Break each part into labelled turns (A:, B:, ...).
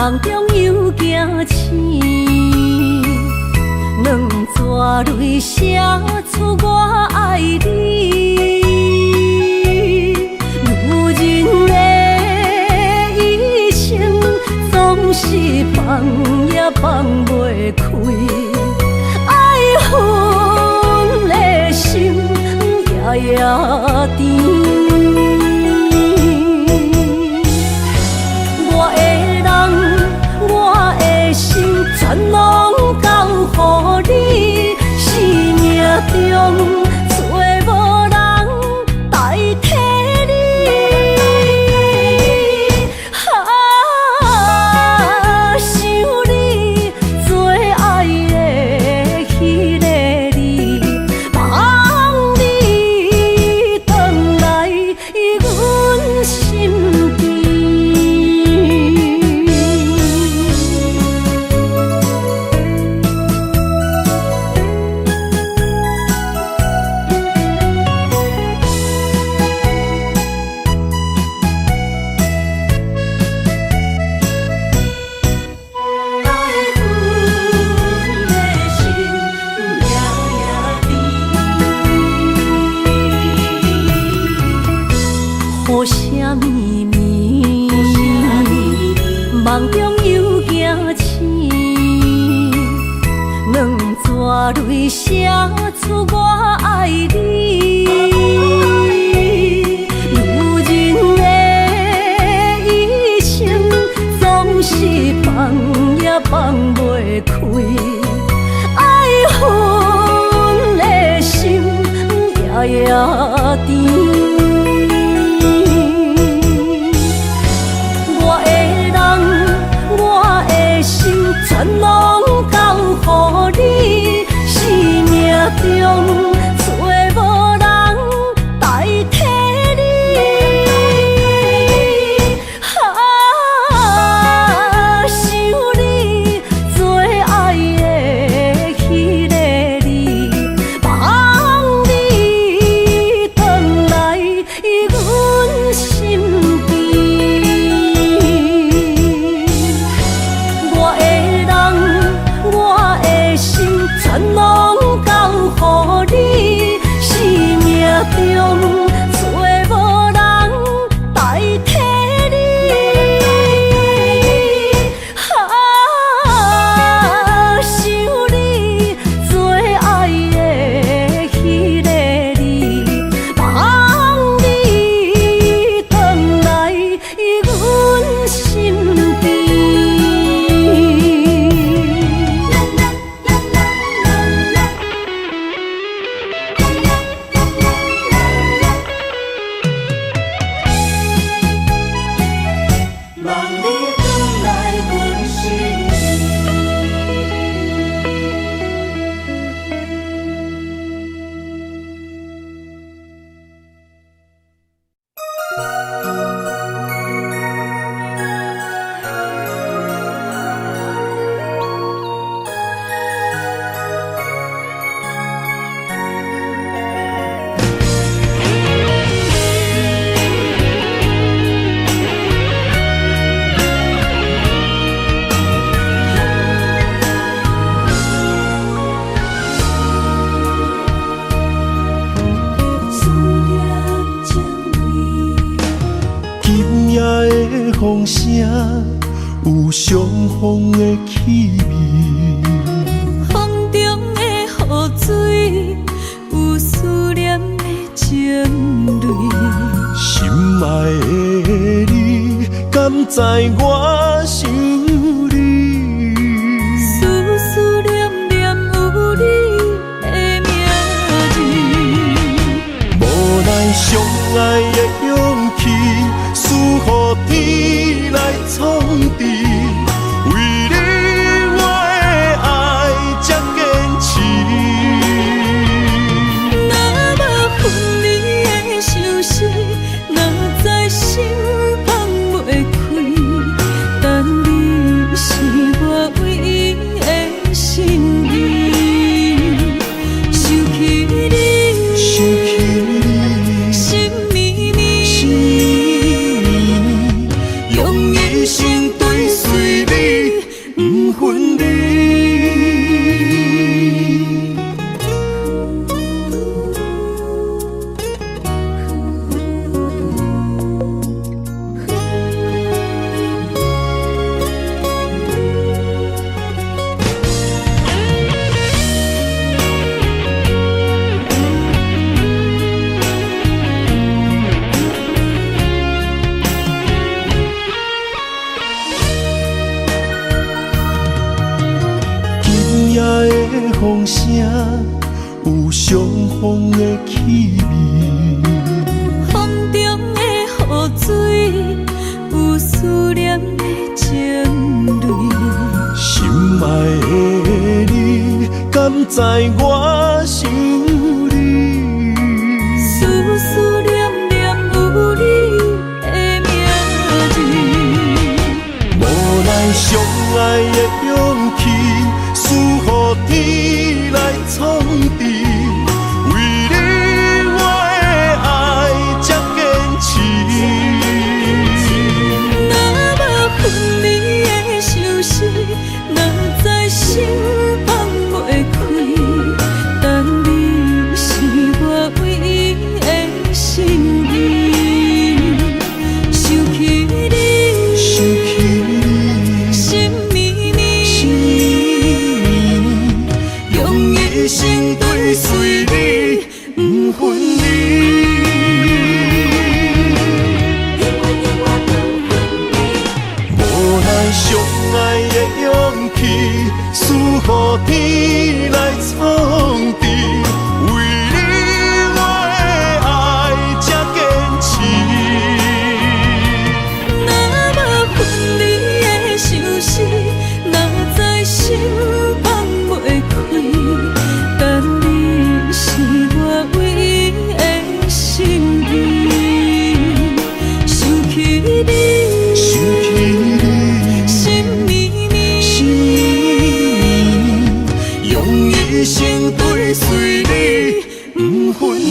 A: 梦中又惊醒，两纸泪写出我爱你。如今的一生，总是放也放袂开，爱恨的心夜夜甜。全拢交予你，生命中找无人代替你。想你做爱的迄个你，望你回来阮身边。雨声绵绵，梦中又惊醒，两纸泪写出我爱你。如今的一生，总是放也放袂开，爱恨的心夜夜甜。全拢交予你，生命中找无人代替你。想你做爱的迄个你，望你回来阮身边。全拢交予你，生命中找无人代替你。想你做爱的迄个你，望你回来阮身边。
B: 风声有相逢的气味，
A: 风中的雨水有思念的情泪。
B: 心爱的你，敢知我想你？
A: 思念念有你的名字，
B: 无奈相爱的勇气，输予天来创治。为你我的爱才坚持。
A: 若无分离的相思，哪知心放袂开。
B: 相逢的气味。
A: 风中的雨水，有思念的情泪。
B: 心爱的你，敢知我想你？
A: 思思念念有你的名字。
B: 无奈相爱的勇气，输予天来创治。为你我的爱才坚持。
A: 若无分离的相思，哪知心放袂开。但你是我唯一的心意，想起你，
B: 想起你，
A: 心绵绵，
B: 心绵绵，用一生追随你，不分离。无奈相爱的勇气，输予天来创治。为你我的爱才坚持。
A: 若无分离的相思，哪知心放袂开。但你是我唯一的心意，想起你，
B: 想起你，
A: 心绵绵，
B: 心绵绵，用一生追随你，不分离。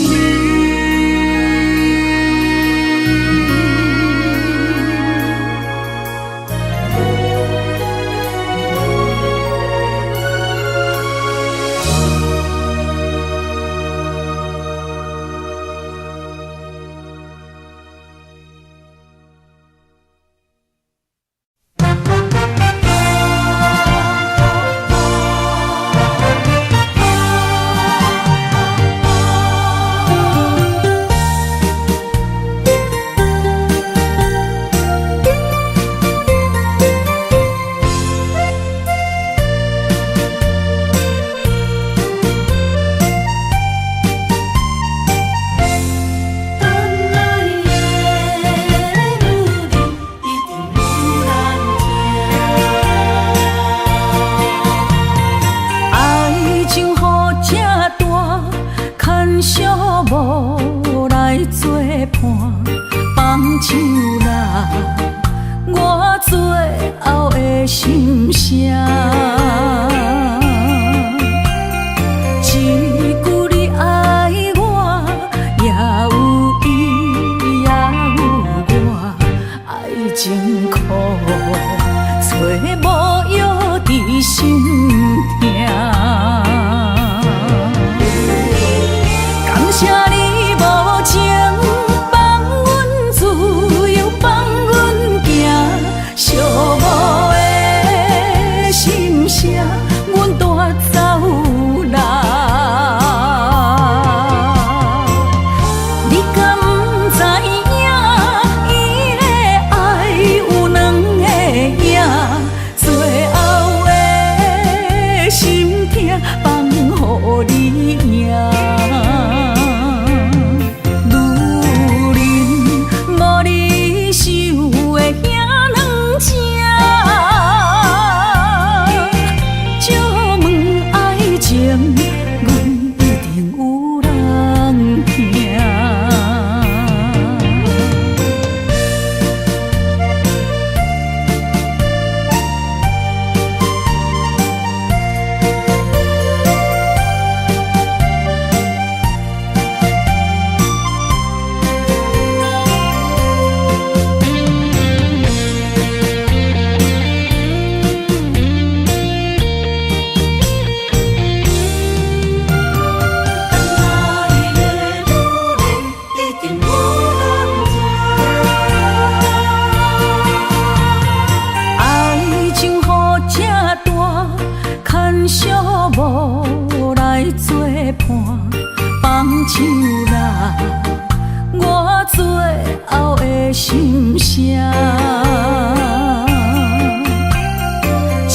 A: 一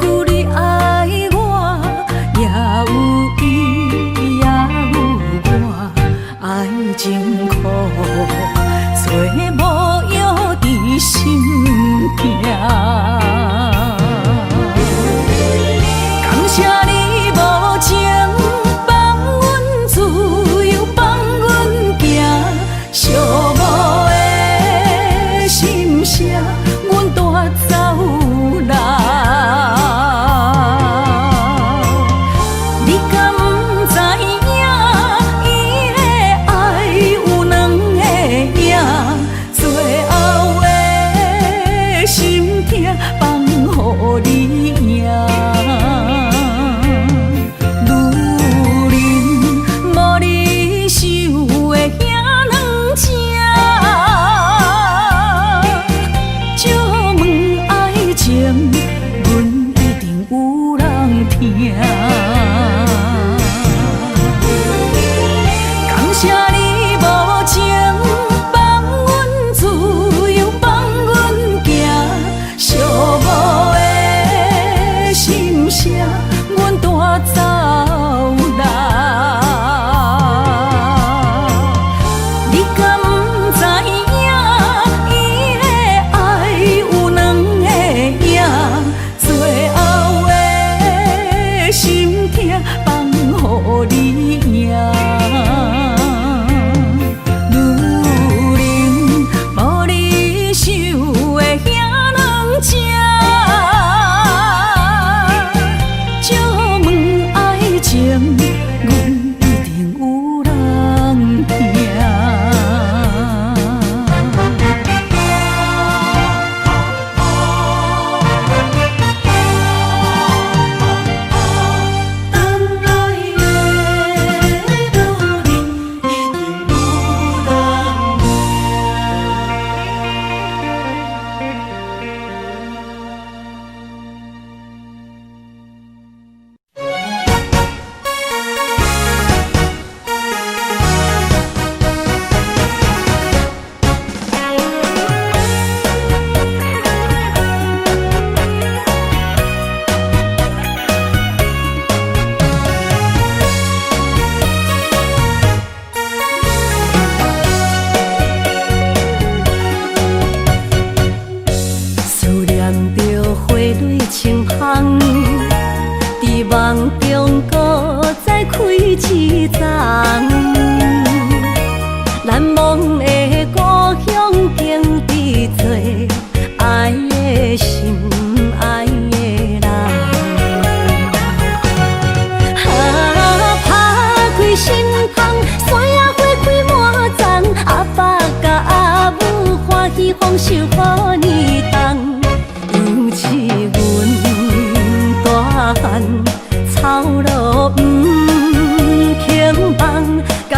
A: 句你爱我，也有意义。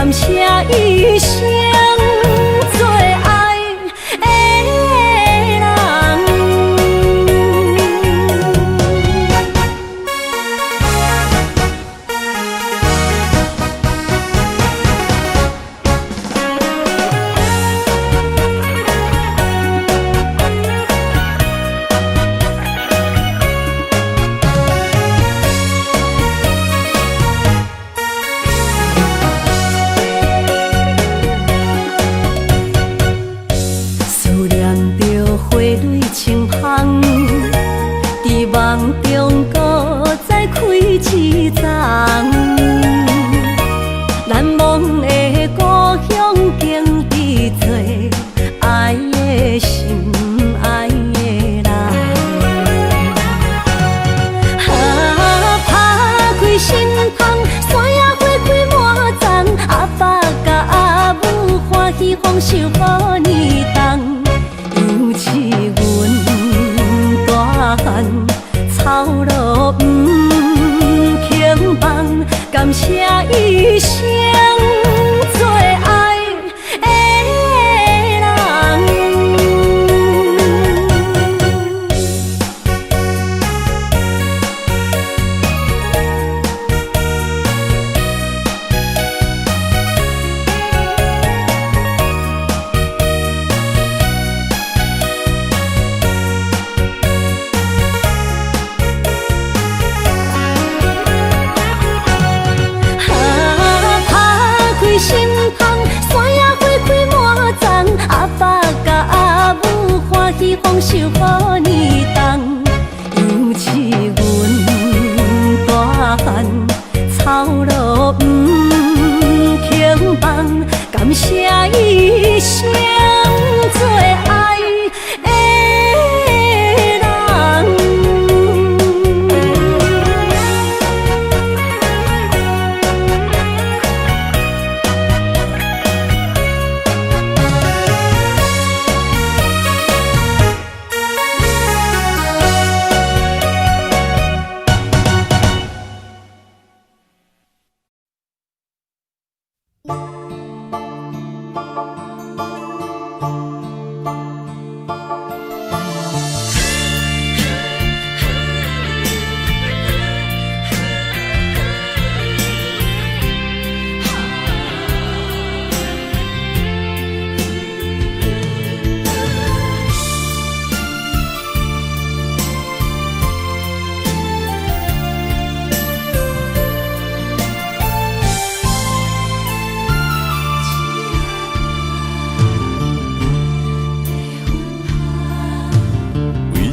A: 感谢一生做爱的人。丰收好年冬，尤其阮大汉草路不轻放，感谢一生做爱的人。心芳，山野花开满丛，阿爸甲阿母欢喜丰收好年冬，尤其阮大汉草路不轻放，感谢一生做爱的人。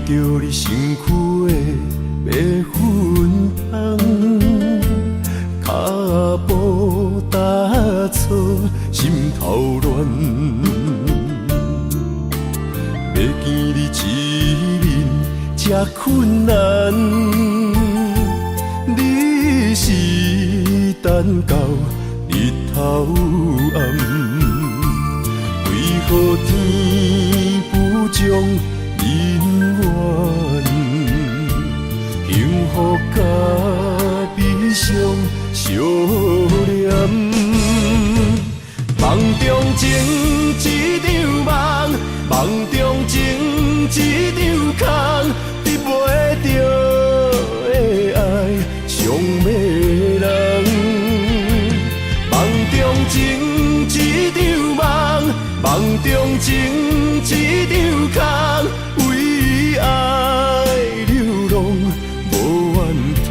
B: 着你身躯的白粉红，脚步踏错，心头乱。要见你一面这困难，你是等到日头暗，为何天不将？人怨，幸福甲悲伤相连。梦中情一场梦，梦中情一场空，得袂着的爱上迷人。梦中情一场梦，梦中情一场空。为爱流浪无怨叹，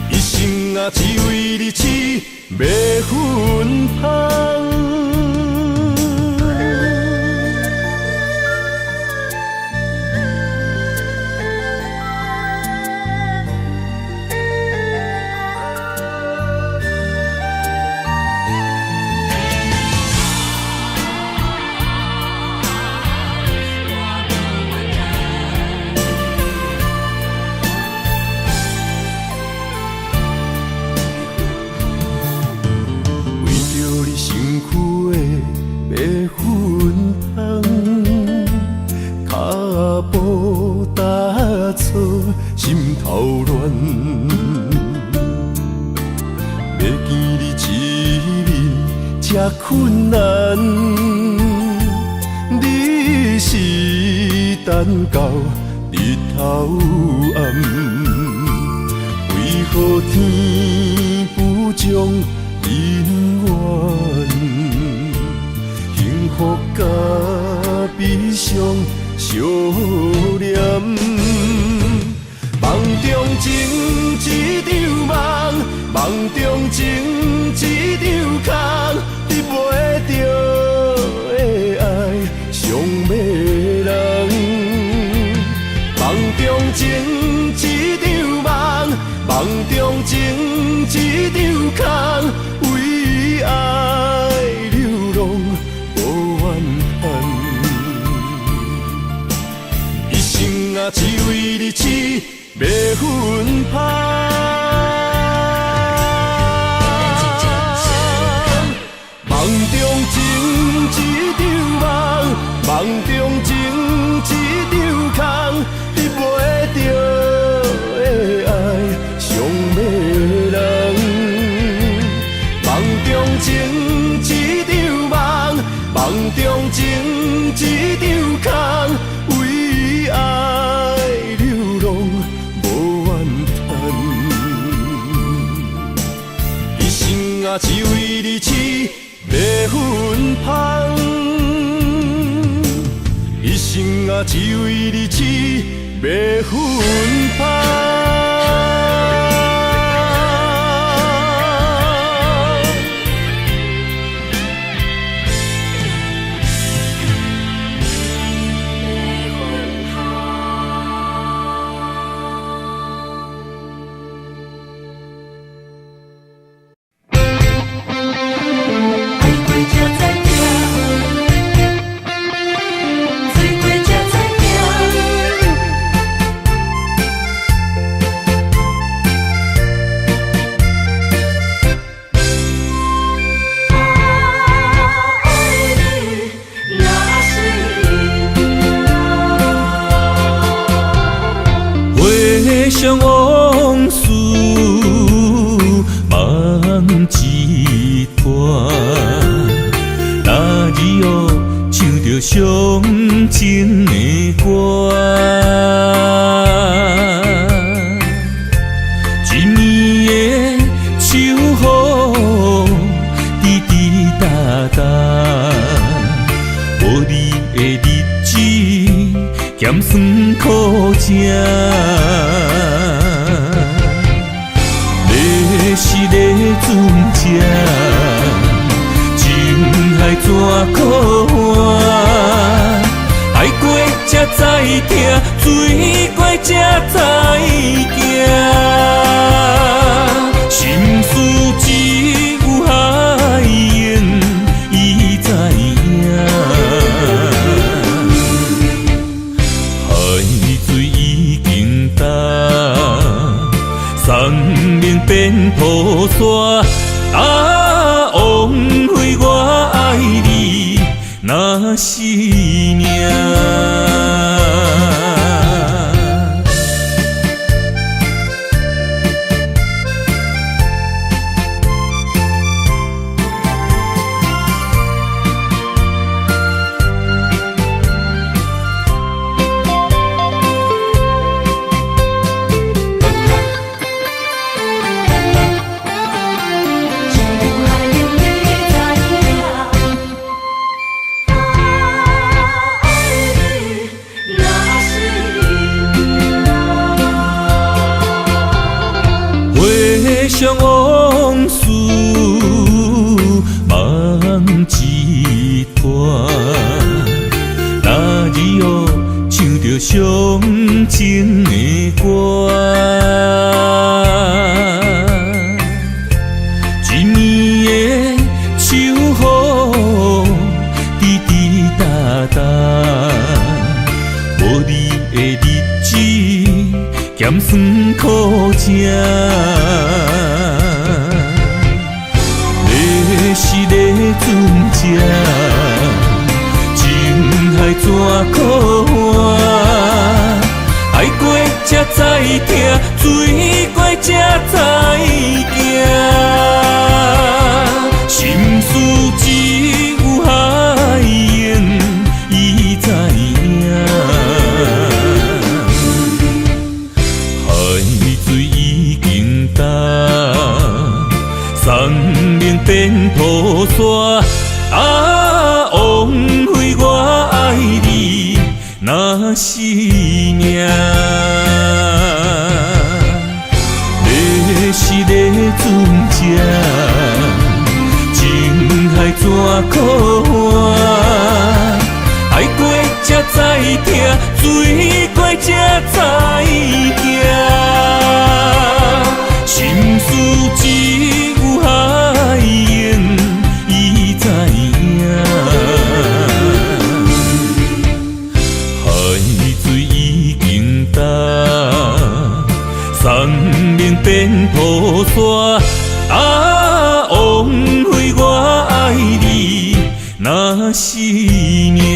B: 一生啊只为你痴白粉香。这困难，你是等到日头暗，为何天不将人怨？幸福甲悲伤相连，梦中情一场梦，梦中情一场空，得袂着的爱上迷人。梦中情一场梦，梦中情一场空，为爱流浪无怨叹。一生啊，只为你痴要分香。梦中情一场梦，梦中情一场空，得袂着的爱上迷人。梦中情一场梦，梦中情一场空，为爱流浪无怨叹。一生啊，只为你痴要分香，一生啊，只为你痴要分香。
C: 回想往事梦一团，那日哦唱着伤情的歌，一年的秋雨滴滴答答，无你的日子咸酸苦涩。是咧船只，情海怎可换？爱过才知疼，水过才知行。心事只有海燕伊知影，海水已经淡。山明变雨伞，枉费我爱你那是命。回想往事梦一团，那日哦唱着伤情的歌，一年的秋雨滴滴答答，无你的日子咸酸苦涩。是咧船只，情海怎可换？爱过才知疼，水过才知行。心事只生命变土沙，枉费我爱你那是命。是个船只，情海怎可换？爱过才知疼，水过才知行。心事只有海燕伊知影，海水已经干。生命变土沙，枉费我爱你那是命。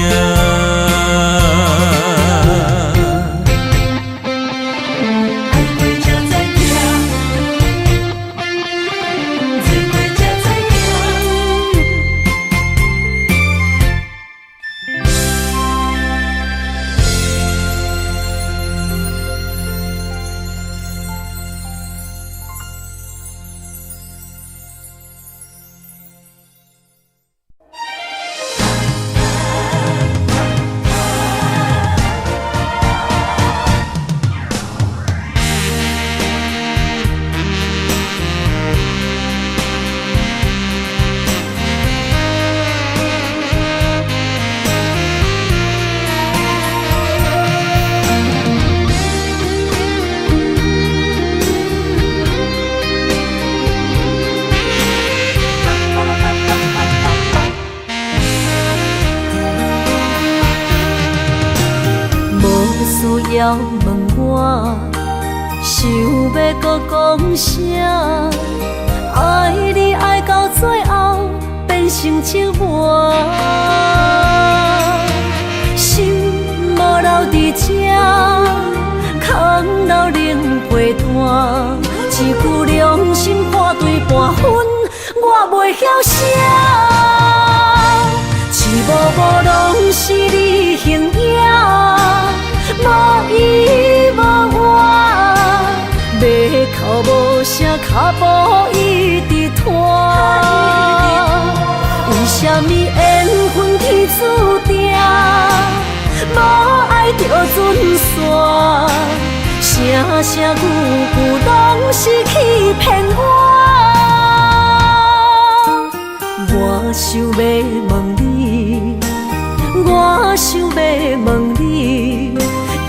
A: 要问我，想要搁讲啥？爱你爱到最后变成寂寞，心无留伫这，空留冷陪伴。一句良心半对半分，我袂晓写。一幕幕拢是你形影。无依无我，要哭无声，脚步一直拖。为什么缘分天注定，无爱就准线？声声句句拢是欺骗我。我想要问你，我想要问你。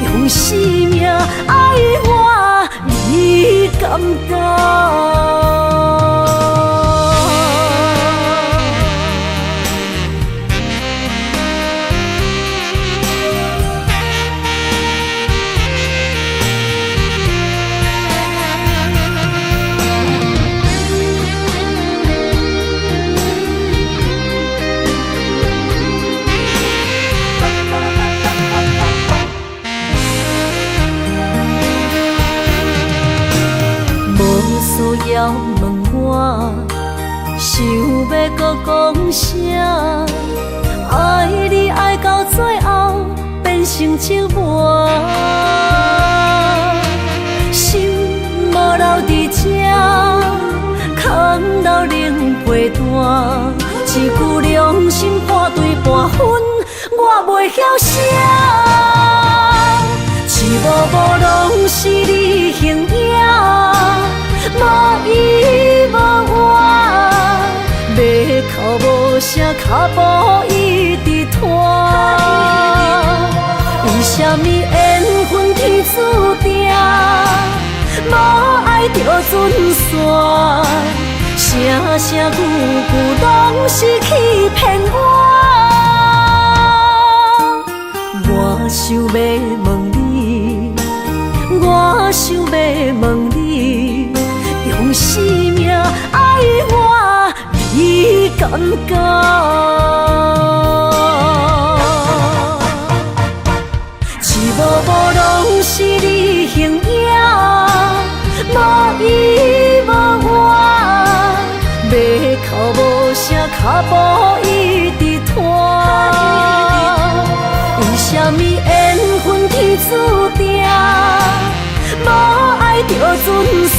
A: 用生命爱我，你敢讲？要问我，想要搁讲啥？爱你爱到最后变成寂寞，心无留伫这，空留冷陪伴。一句良心半对半分，我袂晓写。一幕幕拢是你形影。无依无我，要哭无声，脚步一直拖。为什么缘分天注定，无爱就准线？声声句句拢是欺骗我。我想要问你，我想要问你。用生命爱我，你敢讲？一幕幕拢是你形影，无依无我，要哭无声，脚步一直拖。为什么缘分天注定？无爱就准线，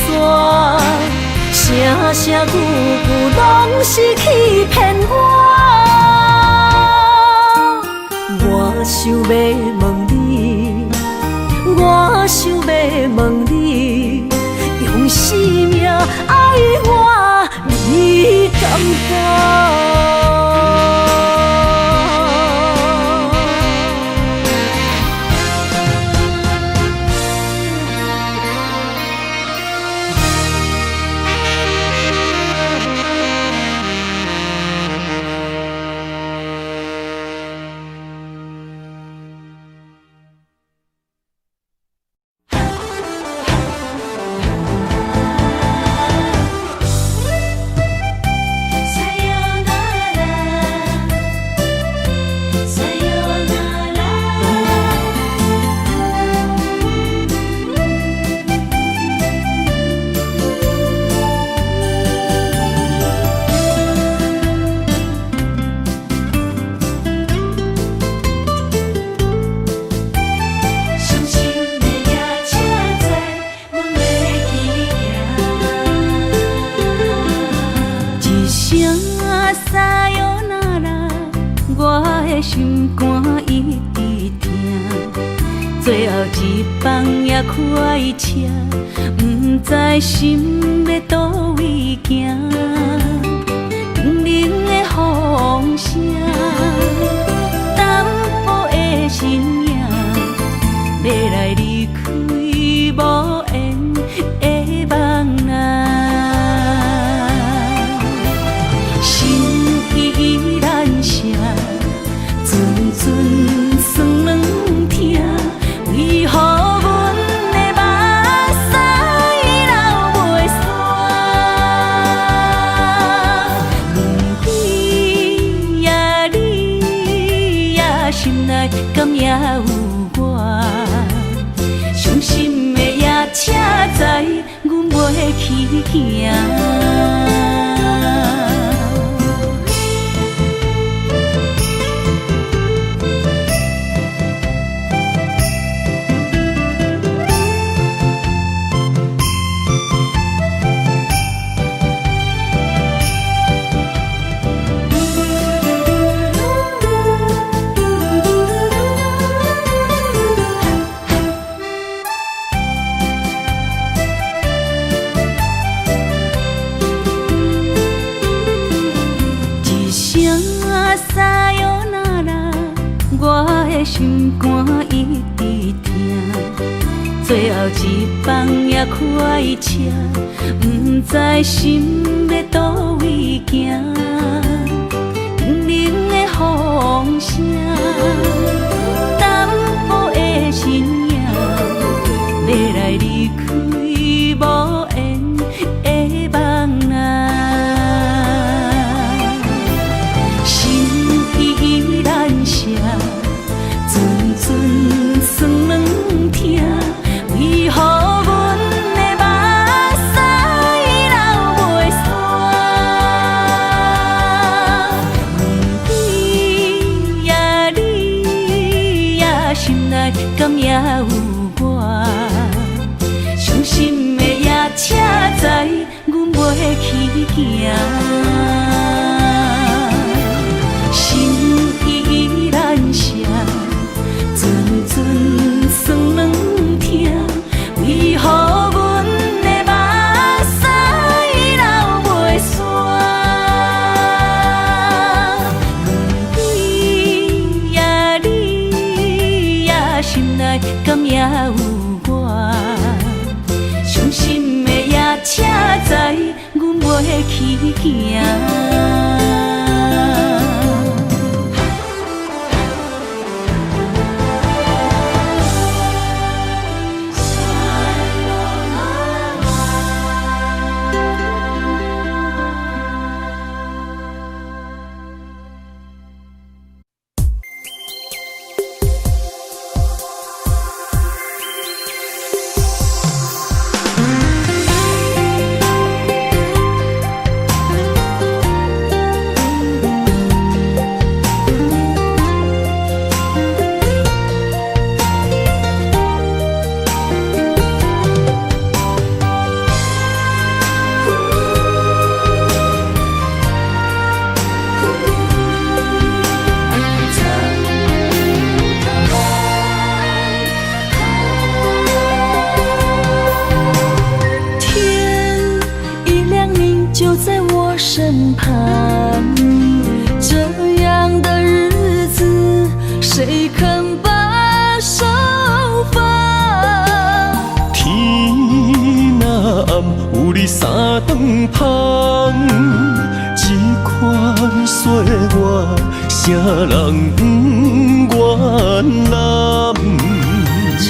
A: 声声句句拢是欺骗我。我想要问你，我想要问你，用生命爱我，你敢不？心肝一直疼，最后一放也开车，不知心要倒位行。冷冷的风声，淡薄的身影，要来离开无缘的梦啊，心依然舍。阵酸软痛，为何阮的目屎流袂煞？问你呀，你呀，心内敢也有我？伤心的夜车载，阮袂去行。心肝一直疼，最后一放也开车，不知心要倒位行。冷冷的风声，淡薄的身影，要来离开无缘的梦啊，心依然舍。酸软痛，为何阮的目屎流袂煞？问你呀，你呀，心内敢也有我？伤心的夜车载，阮袂去行。心依然舍。酸软痛，为何阮的目屎流袂煞？问你呀，你呀，心内敢也有我？伤心的夜车载，阮袂去行。身旁，这样的日子谁肯把手放？
B: 天若暗，有你三顿香，这款岁月，谁人不原谅？
A: 长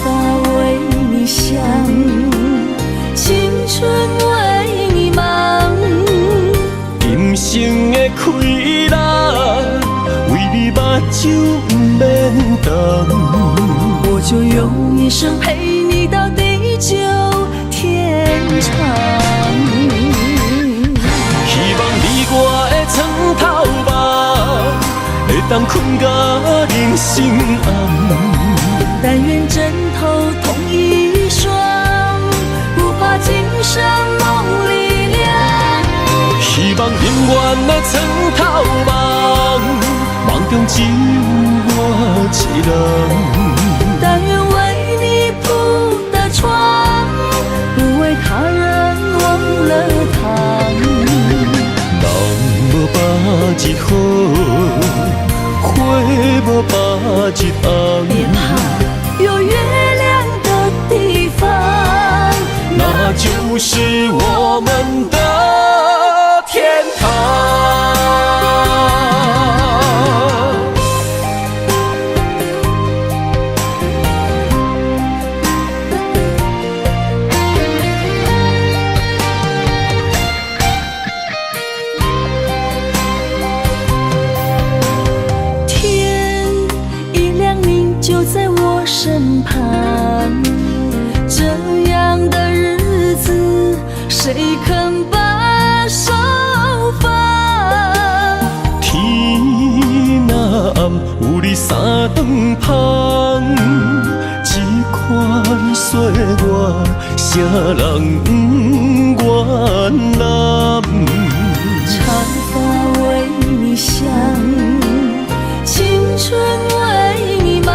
A: 发为你香，青春为你忙，
B: 今生的快乐，为你目睭不免干。
A: 我就用一生陪你到地久天长。
B: 希望你我的床头梦，会当困到人生暗。
A: 但愿枕头同一双，不怕今生梦里凉。
B: 希望永远的床头梦，梦中只有我一人。
A: 但愿为你铺的床，不为他人忘了糖。
B: 人无百日好，花无百日红。
A: 别怕，有月亮的地方，
B: 那就是我们的天堂。
A: 天一亮，你就在我身旁，这样的日子谁肯把手放？
B: 天若暗，有你三顿香，这款岁月，谁人不原谅？
A: 长发为你香，青春为你忙，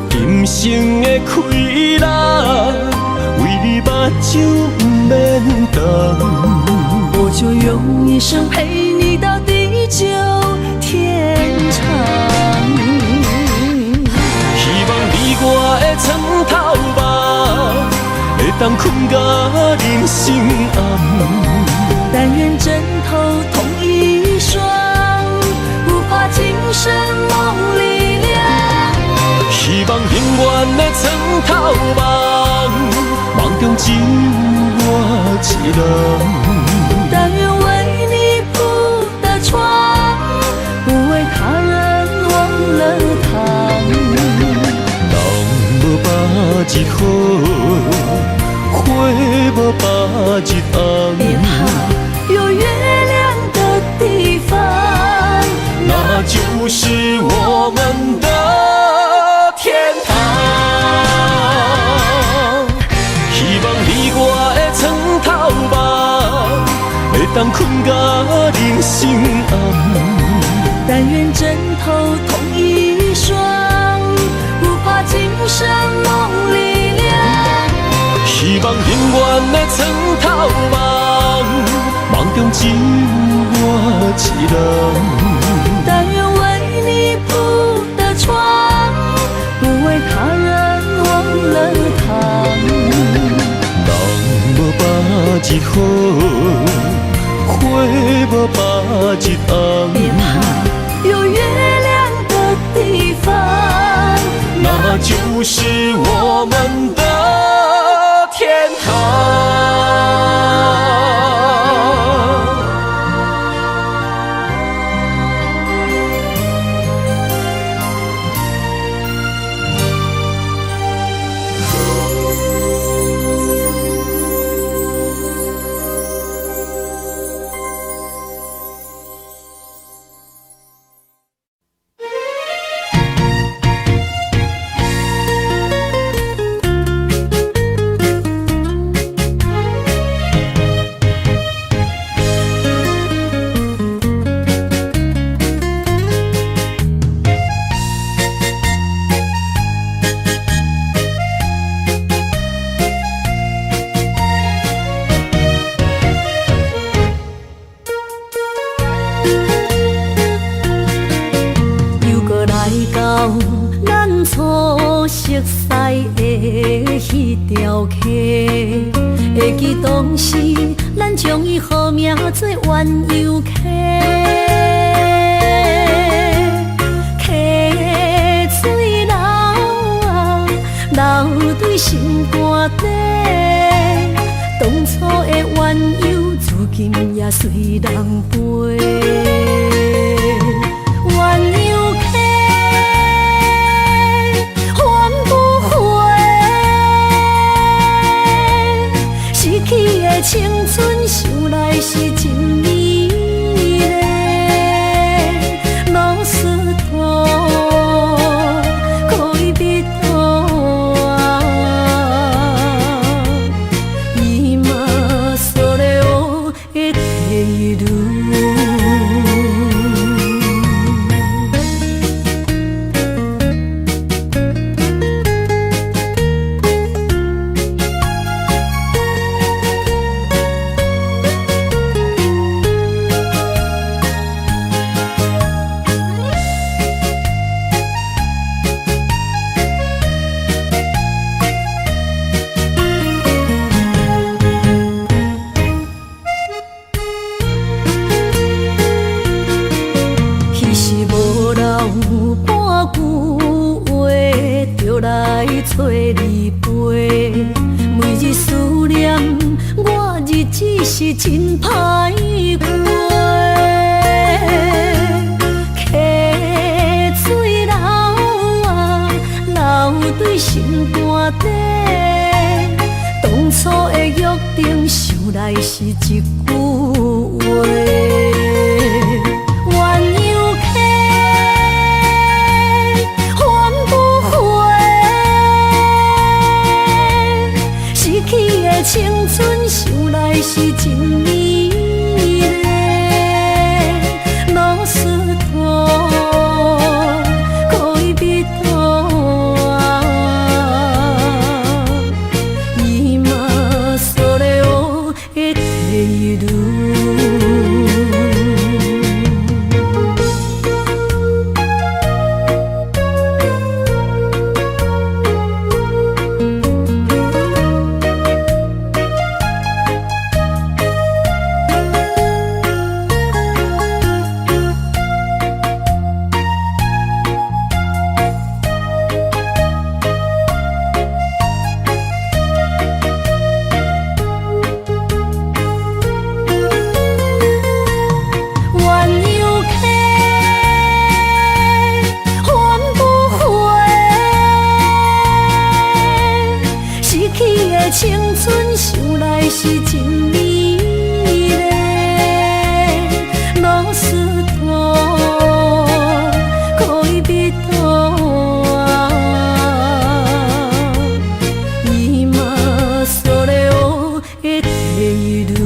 B: 今生的快乐，为你目睭不免干。
A: 我就用一生陪你到地久天长。
B: 希望你我的床头梦，会当困到人生暗。
A: 但愿枕头同一双，不怕今生梦里凉。
B: 希望永远的床头梦，梦中只有我一人。
A: 但愿为你铺的床，不为他人忘了糖。
B: 人无百日好，花无百日红。
A: 别怕，有月亮的地方，
B: 那就是我们的天堂。希望你我的床头梦，会当困到人生暗。
A: 但愿枕头同一双，不怕今生梦里凉。
B: 希望永远的床头梦，梦中只有我一人。
A: 但愿为你铺的床，不为他人忘了糖。
B: 人无百日好，花无百日红。
A: 别怕，有月亮的地方，
B: 那就是我们的天堂。
A: 客，会记当时咱将伊号名做鸳鸯客。客水流啊，流对心肝底。当初的鸳鸯，如今也随人飞。鸳鸯客，还不回。失去的青春，想来是真美丽。老师徒，可以别途啊，伊嘛所了的地路。找你陪，每日思念，我日子是真歹过。溪水流啊，流对心肝底。当初的约定，想来是一句话。青春想来是真美丽，老师徒可以别途啊，伊嘛所了的地路。青春想来是真美丽，老师徒可以别途啊，伊嘛所了的地路。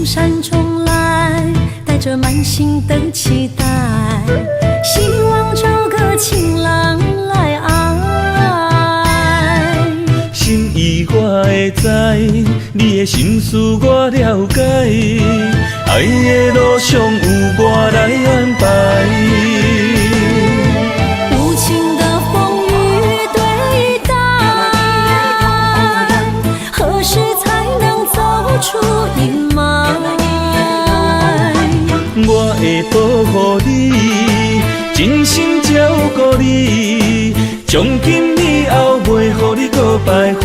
A: 山中来，带着满心的期待，希望找个情郎来爱。
C: 心意我会知，你的心思我了解，爱的路上有我来安排。
A: 无情的风雨对待，何时才能走出阴霾？
C: 我保护你，真心照顾你，从今以后袂予你搁徘徊。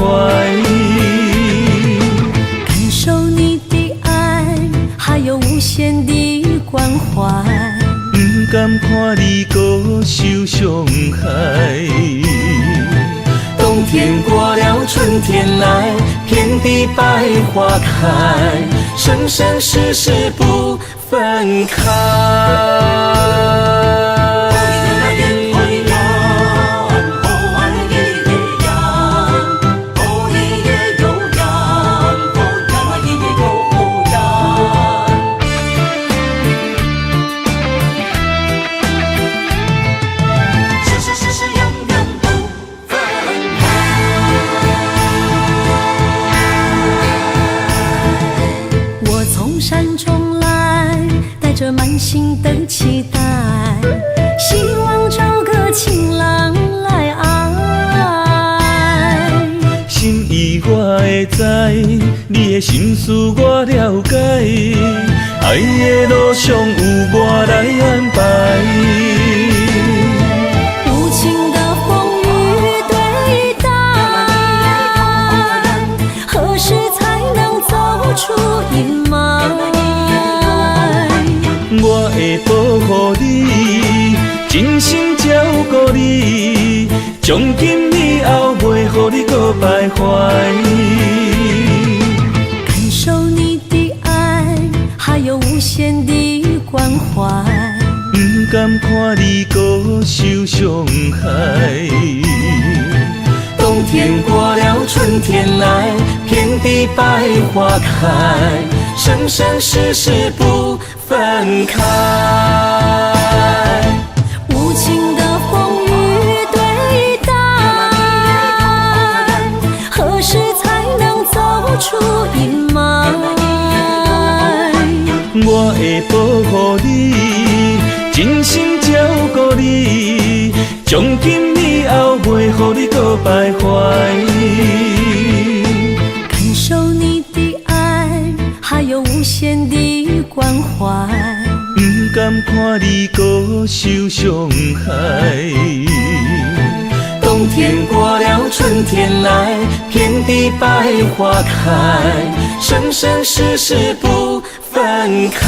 A: 感受你的爱，还有无限的关怀。
C: 不甘看你搁受伤害。冬天过了，春天来，遍地百花开，生生世世不分开。
A: 满心的期待，希望找个情人来爱。
C: 心意我会知，你的心思我了解，爱的路上有我来安排。
A: 无情的风雨对待，何时才能走出阴霾？
C: 我会保护你，真心照顾你，从今以后袂予你搁徘徊。
A: 感受你的爱，还有无限的关怀。
C: 不甘看你搁受伤害。冬天过了，春天来，遍地百花开，生生世世不分开。
A: 无情的风雨对待，何时才能走出阴霾？
C: 我会保护你，真心照顾你，从今以后袂予你搁徘徊。
A: 感受你的爱，还有无限的关怀。
C: 不甘看你搁受伤害。冬天过了，春天来，遍地百花开，生生世世不分开。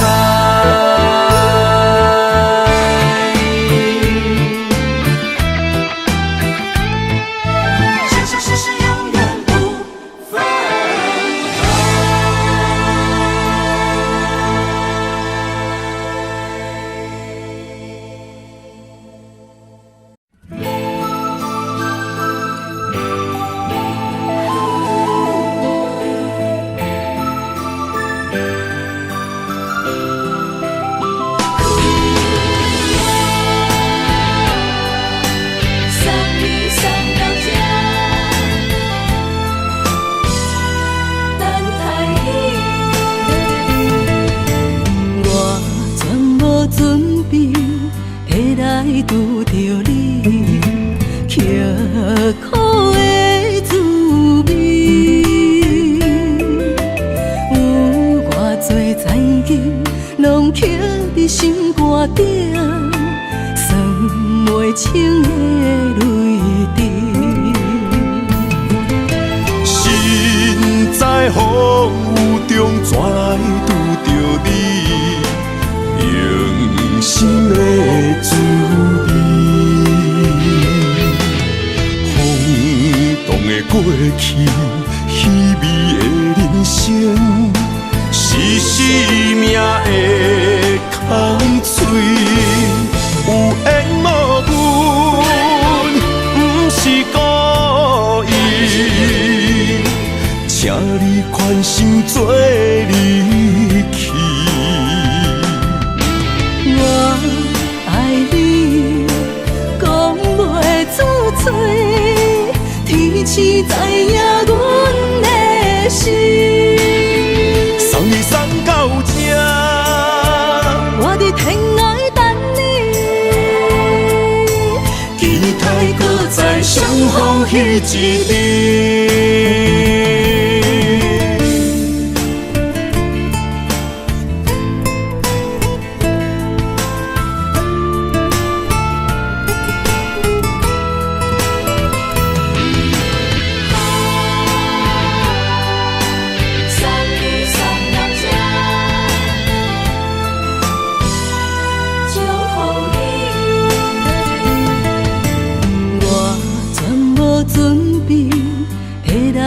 C: 拄着你刻苦的滋味，有偌多残景，拢刻伫心肝顶，算袂清的泪滴。
B: 心在风雨中，怎来拄着你？用心的滋味，风动的过去，稀微的人生，是生命的空嘴，有缘无分，不是故意，请你宽心做离去。
A: 我爱你，讲袂出嘴，天赐知影阮的心。
B: 送你送到这，
A: 我伫天涯等你，
B: 期待搁再相逢彼一日。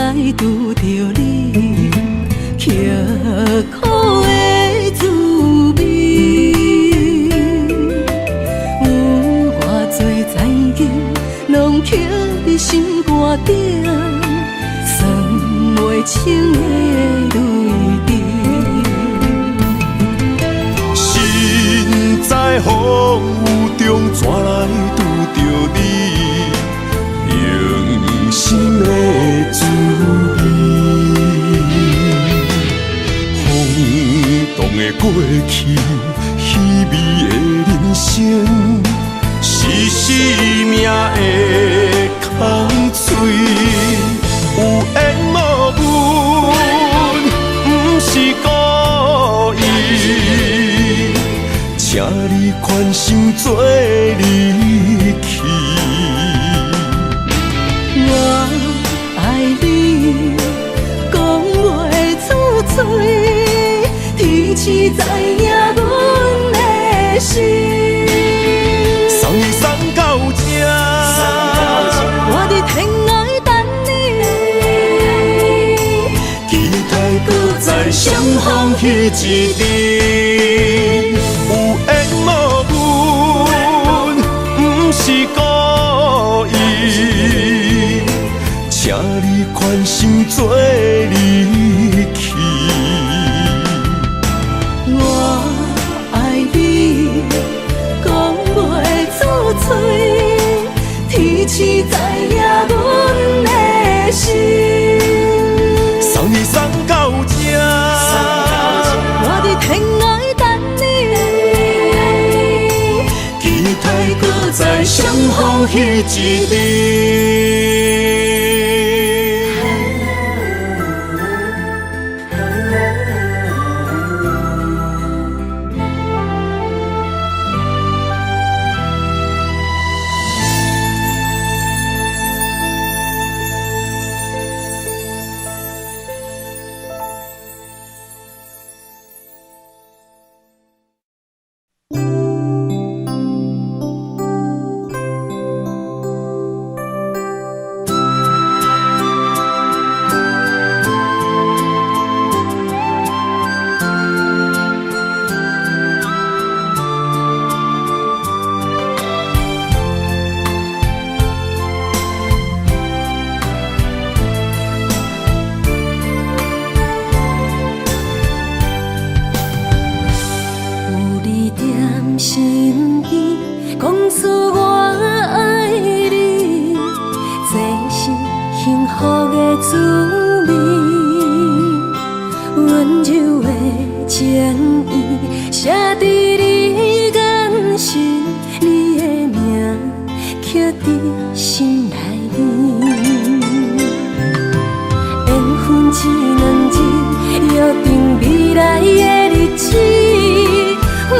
A: 来拄着你，刻苦的滋味。有偌多残景，拢刻伫心肝顶，算袂清的泪滴。
B: 心在风雨中，怎来拄着你？用心的滋味，轰动的过去，稀微的人生，是生命的空嘴，有缘无分，不是故意，请你宽心做离去。
A: 我爱你，讲袂出嘴，天赐知影阮的心。
B: 送你送到这，
A: 我伫天涯等你，
B: 期待搁再相逢彼一日。有缘无分，不是故意，请你宽心做离去。
A: 我爱你，讲袂出嘴，天赐知影阮的心。
B: 送你送到这，
A: 我伫天涯等你，
B: 期待搁再相逢彼一日。
A: 心边讲出我爱你，这是幸福的滋味。温柔的情意写伫你眼神，你的名刻伫心内面。缘分一两日，约定未来的日子。我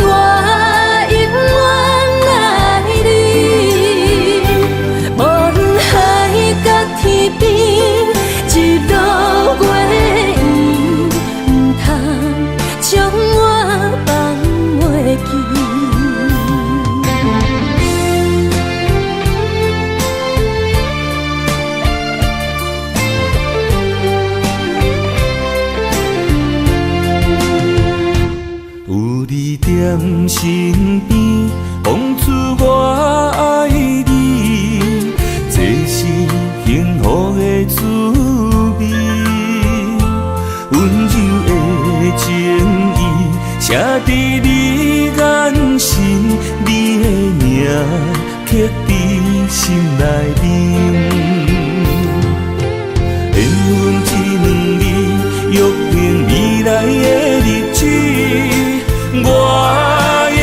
C: 身边讲出我爱你，这是幸福的滋味。温柔的情意写伫你眼神，你的名刻伫心内面。缘分一两日，约定未来的日子。我永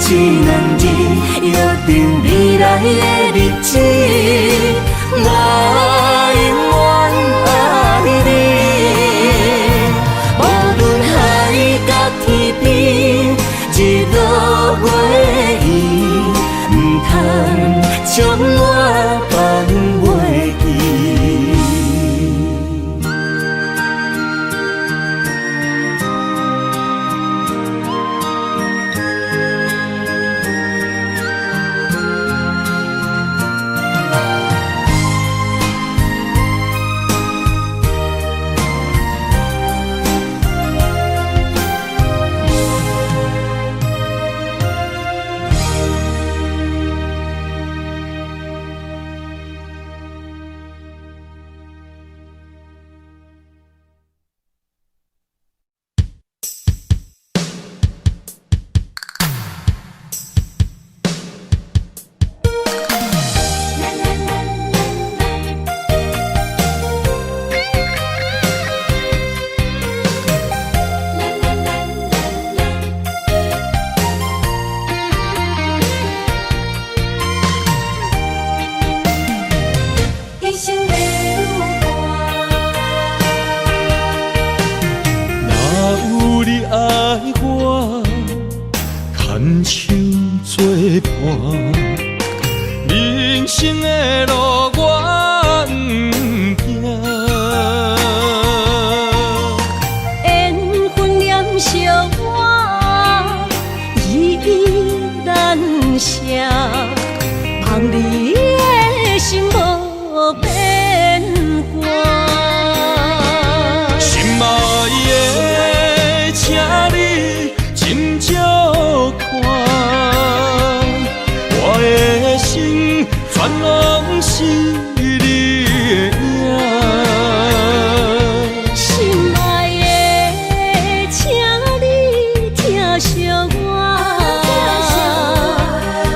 C: 一男儿，约定未来的日子，我永远爱你。无论海角天边，日落月圆，唔通将我放袂记。人生的路我不行，
A: 缘分念惜我依然写，望你的心无变卦。
C: 心爱的，请你斟酌看。全拢是你的影，
A: 心爱的，请你疼惜我，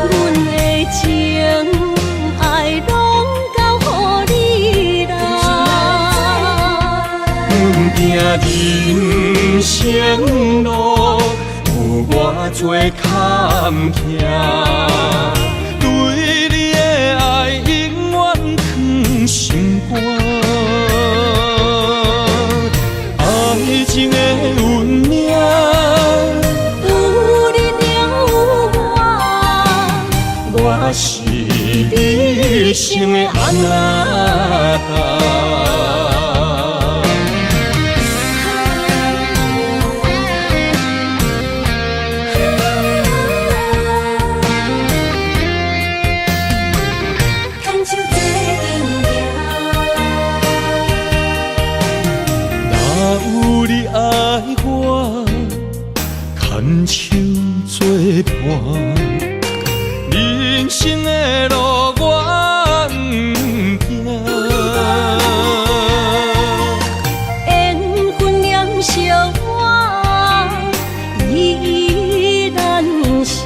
A: 阮的情爱拢交予你啦。
C: 行人生路有偌多坎坷。心肝，爱情的运命，
A: 有你了有我
C: 是你生的安那达。牵手作伴，人生的路我不行，
A: 缘分念惜我依然写，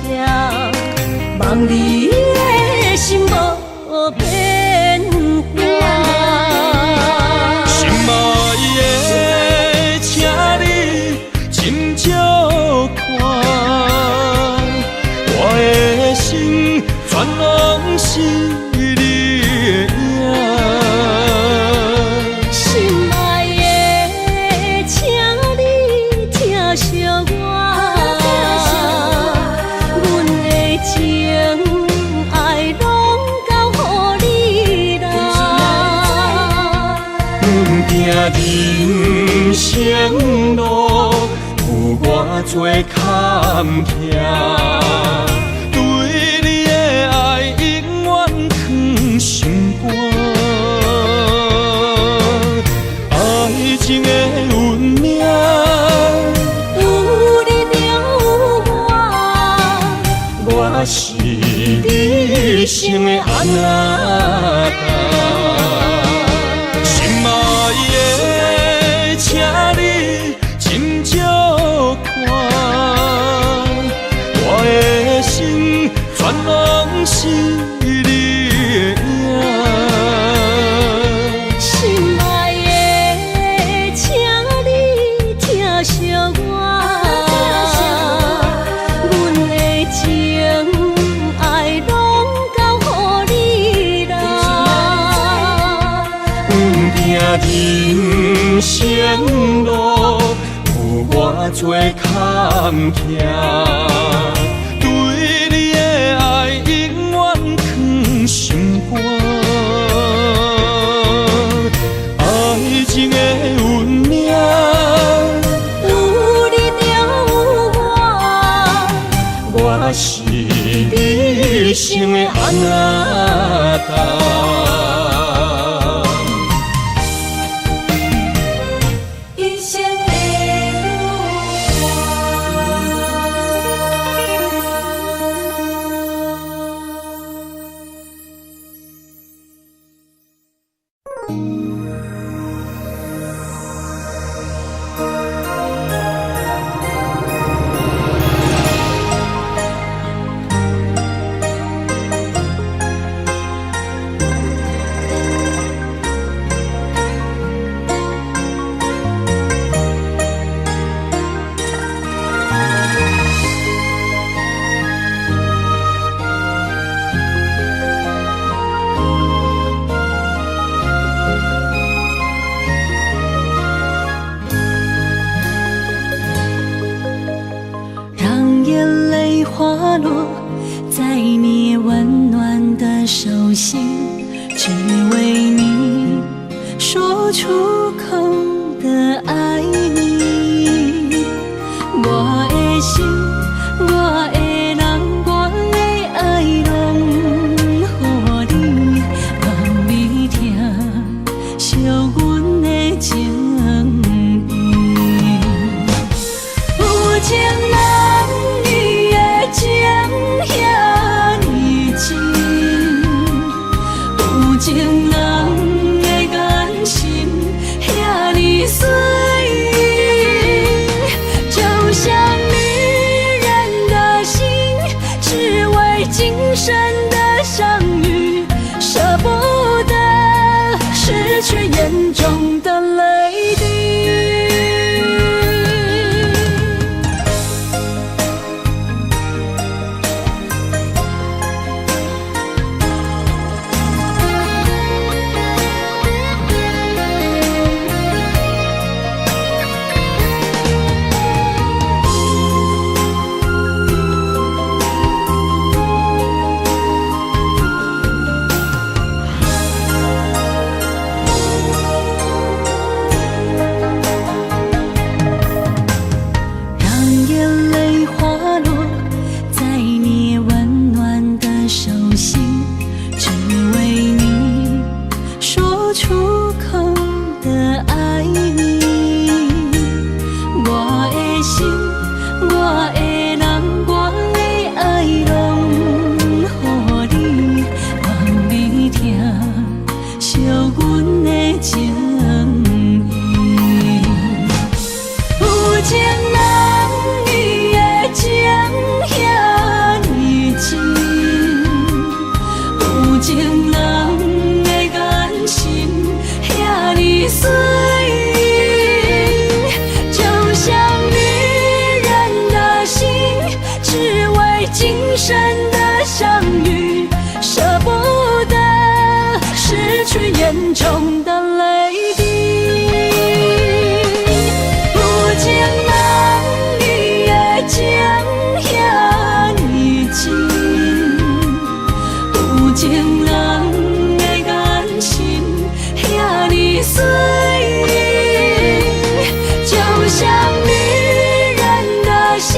A: 望你的心无变卦。
C: 心爱的，请你斟酌看，我的心全拢是你的影。
A: 心爱的，请你疼惜我，阮的情爱拢交予你啦。
C: 行人生路有偌多坎坷，对你的爱永远藏心肝。爱情的运命，
A: 有你了有我
C: 是你生的安那达。心爱的，请你斟酌看，我的心全拢是你的影。
A: 心爱的，请你疼惜我，阮的情
C: 情路有偌多坎坷，对你的爱永远藏心肝。爱情的运命，
A: 有你就有我，
C: 我是你生的安那达。
A: 一生的让眼泪滑落在你温暖的手心，只为你说出口的爱你。我的心，我的人，我的爱拢予你，望你听惜阮的情意。有情人你的情遐尼真，有情人的眼神遐尼水，就像女人的心，只为今生的相遇，舍不得失去眼中的泪滴。让眼泪滑落在你温暖的手心，只为你说出口的爱你。我的心，我的人，我的爱拢予你，望你听惜阮的情意。有情人你的情遐尼真，有情人的眼神遐尼水，就像女人的心，只为今生的相遇，舍不得失去眼中的泪滴。有情人你的情遐尼真，有情人的眼神遐尼水，就像女人的心，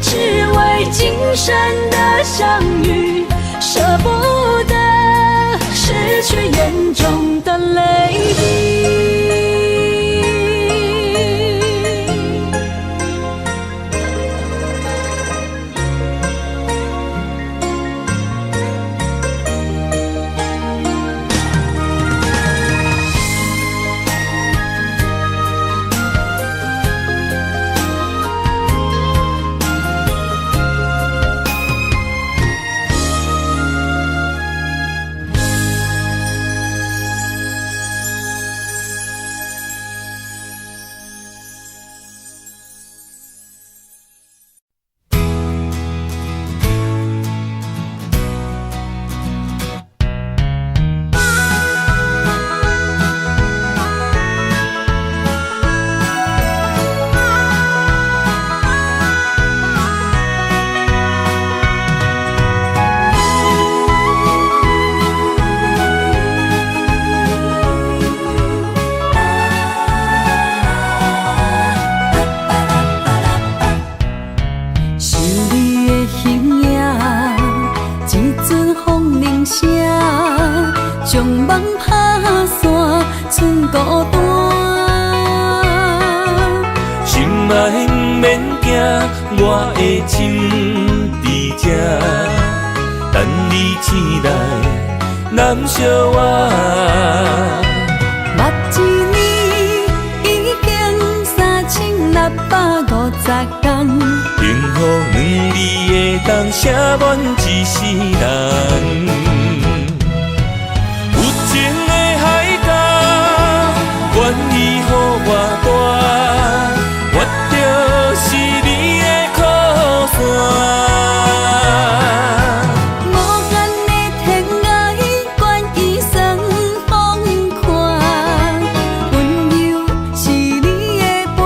A: 只为今生的相遇，舍不得失去眼中的泪滴。剩孤单。
C: 心爱不免惊，我的心伫这，等你醒来，难相我。
A: 目一年已经3650天，
C: 幸福两字会当写满一世人。有情的海角，愿意予我大，我就是你的靠山。
A: 无限的天涯，愿意算风看，温柔是你的背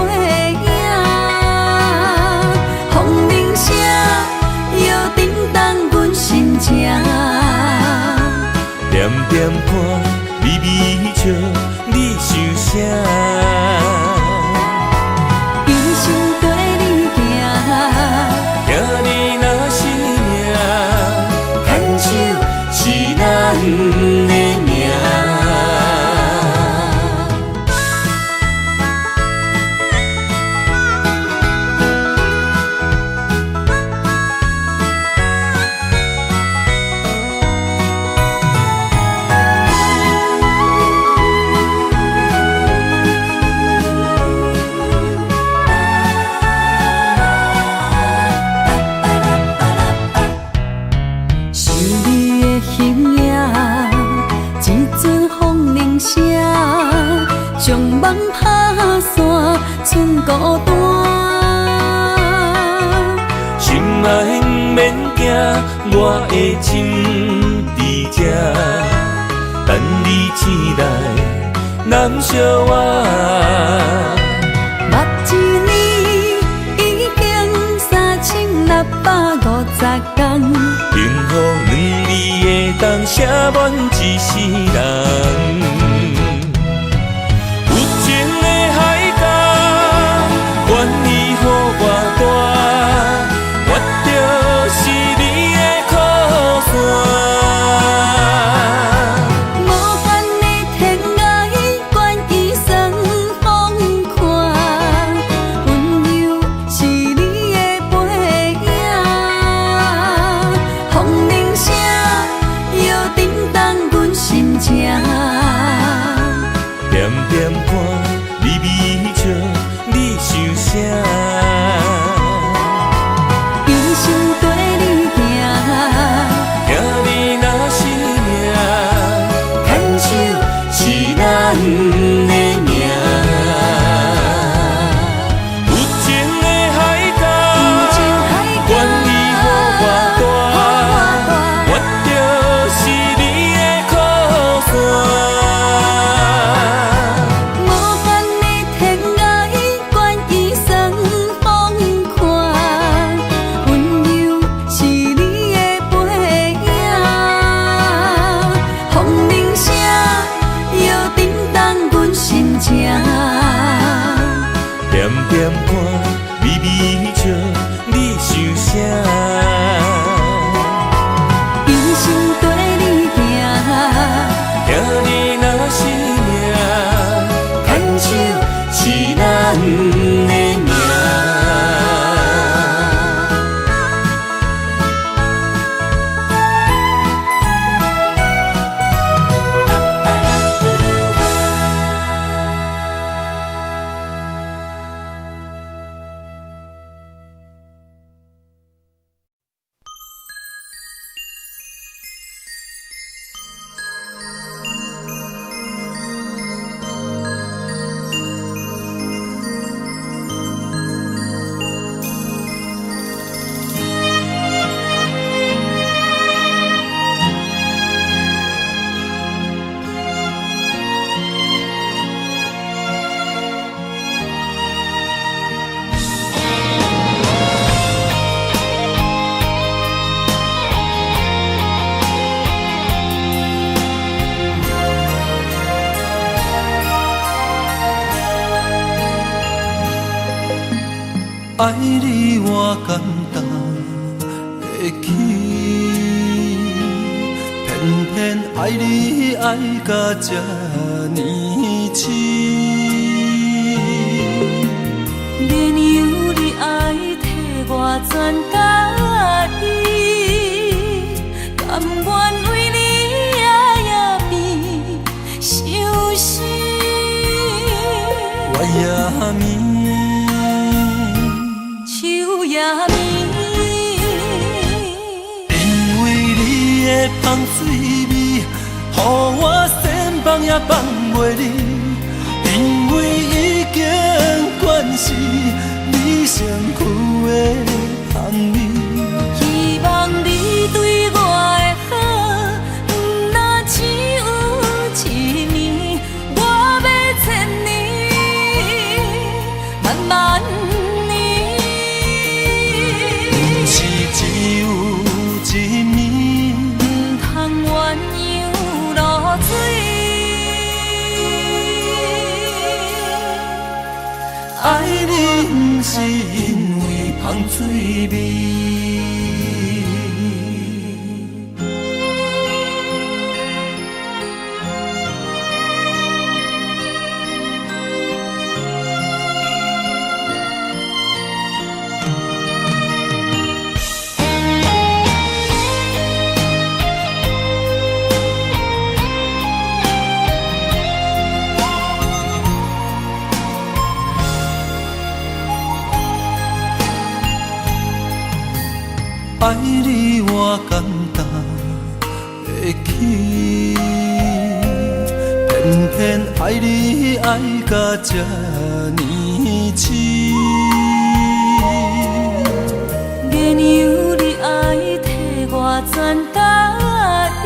A: 影。风铃声，摇叮当阮心情。
C: 点点看，微微笑，你想啥？
A: 一生跟你行，
C: 行你若是命，牵手是咱的命。
A: 想你的形影，一阵风铃声，将梦拍散，剩孤单。
C: 心爱不免惊，我的心伫这，等你醒来，难相我。
A: 目一年已经3650天，
C: 幸福两字会当写满一世人。有情的海角，愿意予我大，我就是你的靠山。
A: 无限的天涯，愿意算风看，温柔是你的背影。风铃声，摇叮当阮心情。
C: 点点看，微微笑，你想啥？
A: 一生跟你行，
C: 行你若是命，牵手是咱的命。有情的海角，愿意予我大，我就是你的靠山。
A: 无限的天涯，愿意算风看，温柔是你的背影。风铃声，摇叮当阮心情。
C: 点点看，微微笑，你想啥？
A: 一生跟你行，
C: 行你若是命，牵手是咱的命。
B: 爱你我简单会起，偏偏爱你爱到这呢
C: 痴。
A: 连由你爱替我全家己，甘愿为你夜变伤心。
C: 我也眠，
A: 树也眠，
C: 因为你的香水味，予我先放也放袂离。因为已经惯是你身躯的香味，
A: 希望你对我的好，不若只有一年，我要千年，万万年。
C: 不是只有一年，
A: 不通鸳鸯落水。
C: 爱你不是因为香水味。爱你我简单会起，偏偏爱你爱到这呢痴。
A: 原由你爱替我全家己，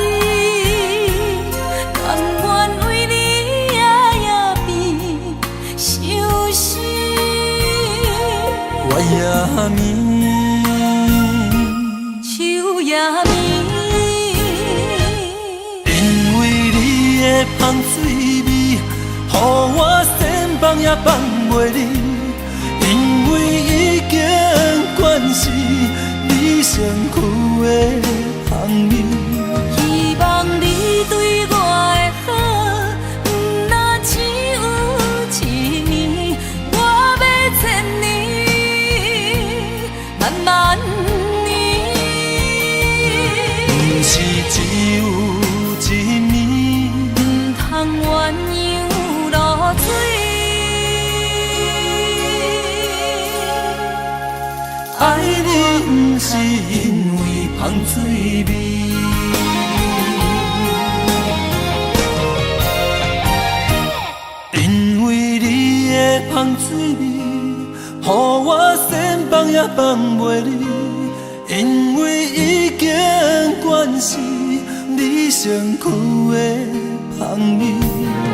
A: 甘愿为你夜变伤心。
C: 我也眠。
A: 也眠，
C: 因为你的香水味，予我先放也放袂离。因为已经惯是你身躯的香味，
A: 希望你对我的好，不若只有一年，我要千年，万万年。
C: 不是只有一年，
A: 不通鸳鸯落水。
C: 爱你不是因为香水味。因为你的香水味，予我先放也放袂离。因为已经惯是你身躯的香味，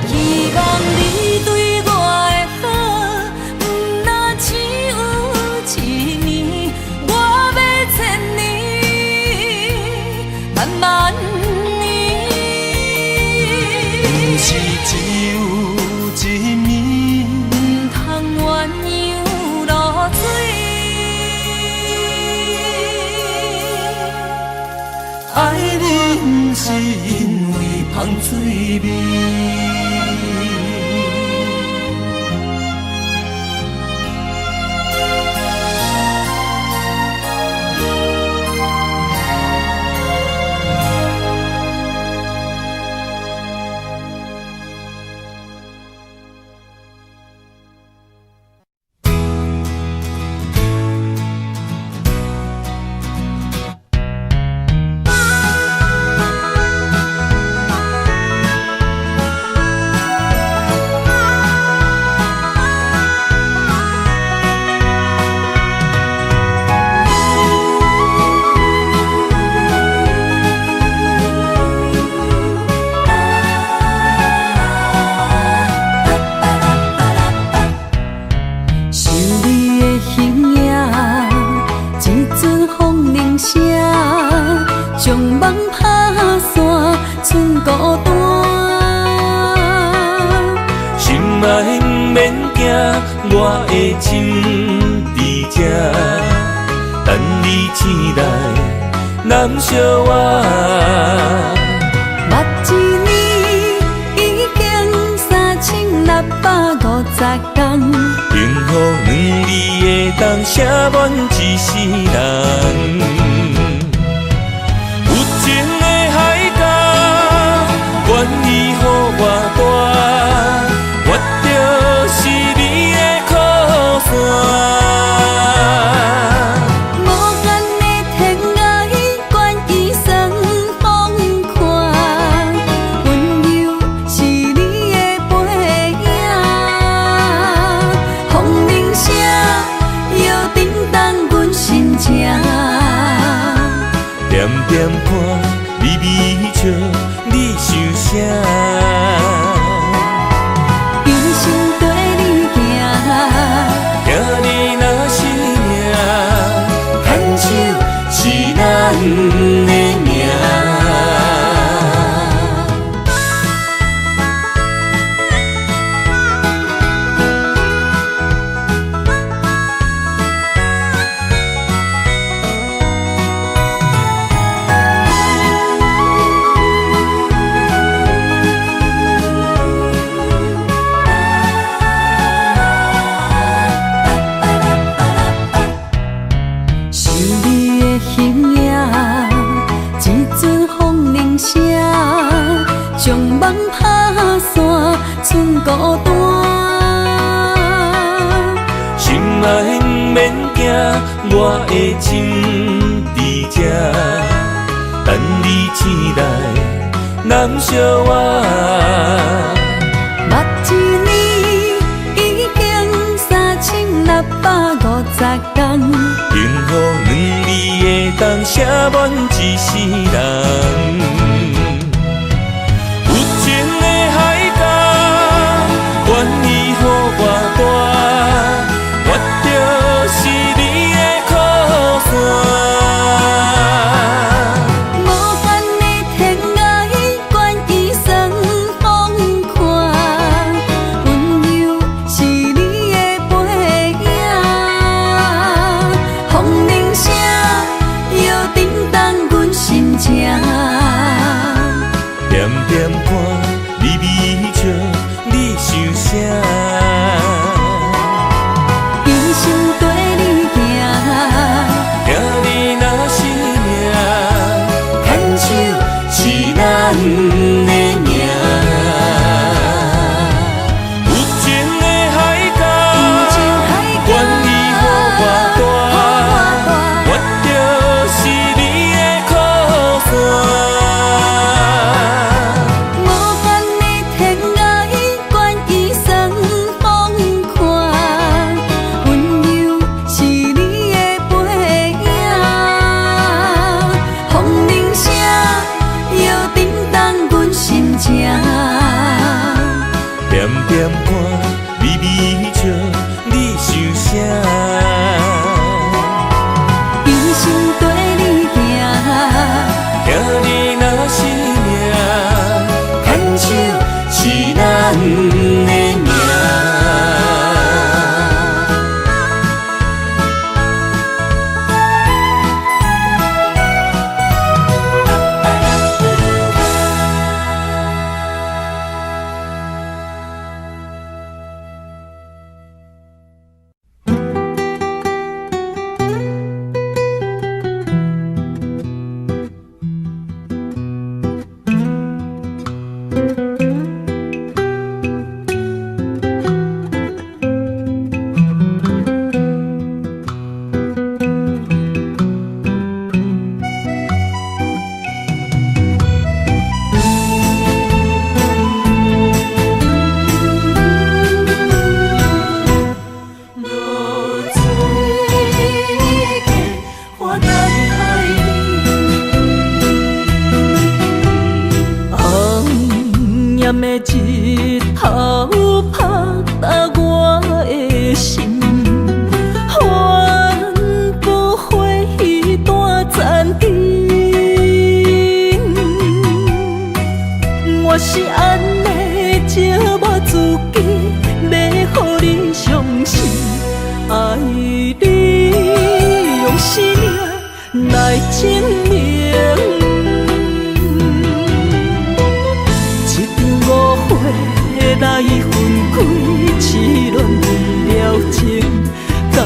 A: 希望你对我的好，不若只有一年，我要千年，万万年。
C: 不是只有一年，
A: 不通鸳鸯落水。
C: 爱你不是因为香水味。我的心伫这，等你醒来，难相偎。
A: 目一年已经3000人，
C: 当写满一世人。有情的海角，愿意予我带，我就是你的靠山。点点看，微微笑，你想啥？
A: 用心跟你行，
C: 行你若是命，牵手是咱的命。将梦拍散，剩孤单。心爱不免惊，我的心伫这，等你醒来，难相我。
A: 目一年已经3650天，
C: 幸福两字会当写满一世人。点点看，微微笑，你想啥？
A: 用心跟你行，
C: 行你若是命，牵手是咱的命。有情的海角，愿意予我带，我就是你的靠山。点点看，微微笑，你想啥？
A: 用心跟你行，
C: 行你若是命，牵手是咱的命。
A: 日头拍打我的心，换不回一段暂停。我是安尼借我自己，要予你相信，爱你用生命来证明。来分开，痴恋为了情，感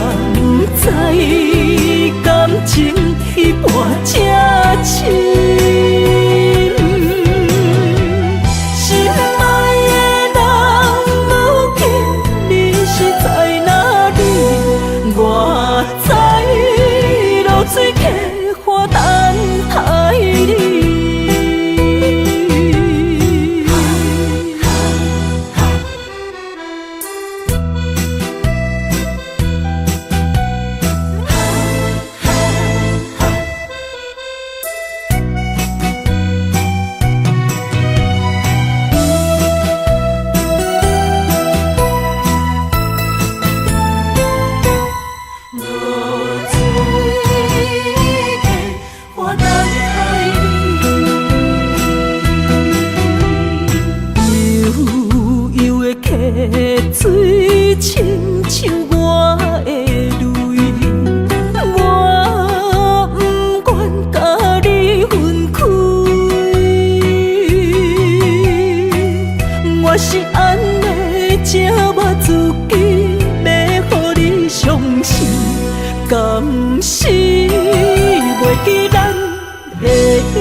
A: 记咱的约定。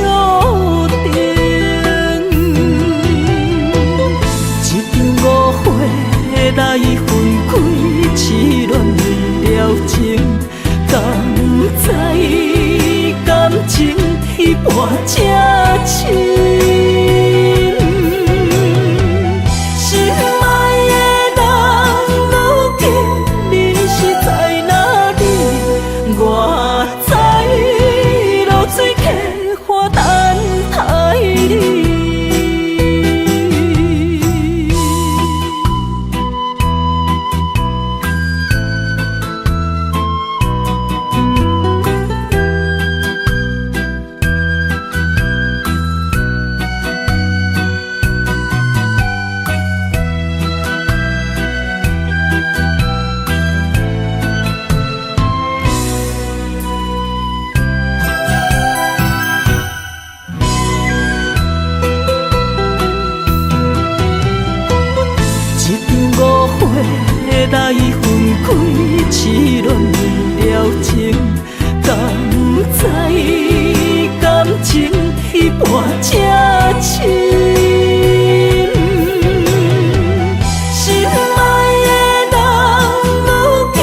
A: 一场误会来分开，痴恋了情，敢知感情一半才深。来分开，痴恋了情，敢知感情一半才深。心爱的人，如今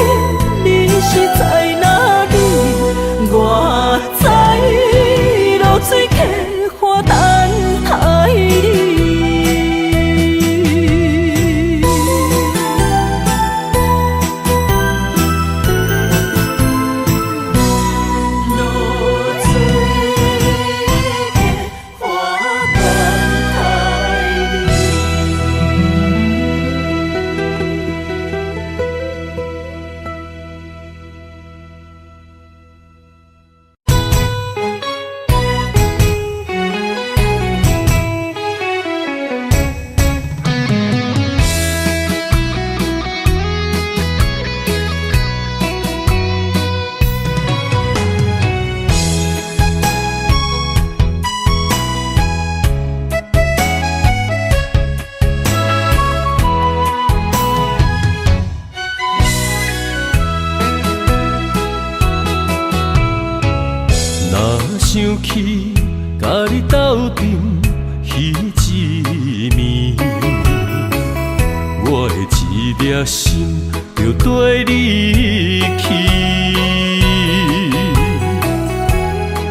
A: 你是在哪里？我在落水溪花等待你。
C: 想起甲你斗阵彼一暝，我的一粒心就跟你去。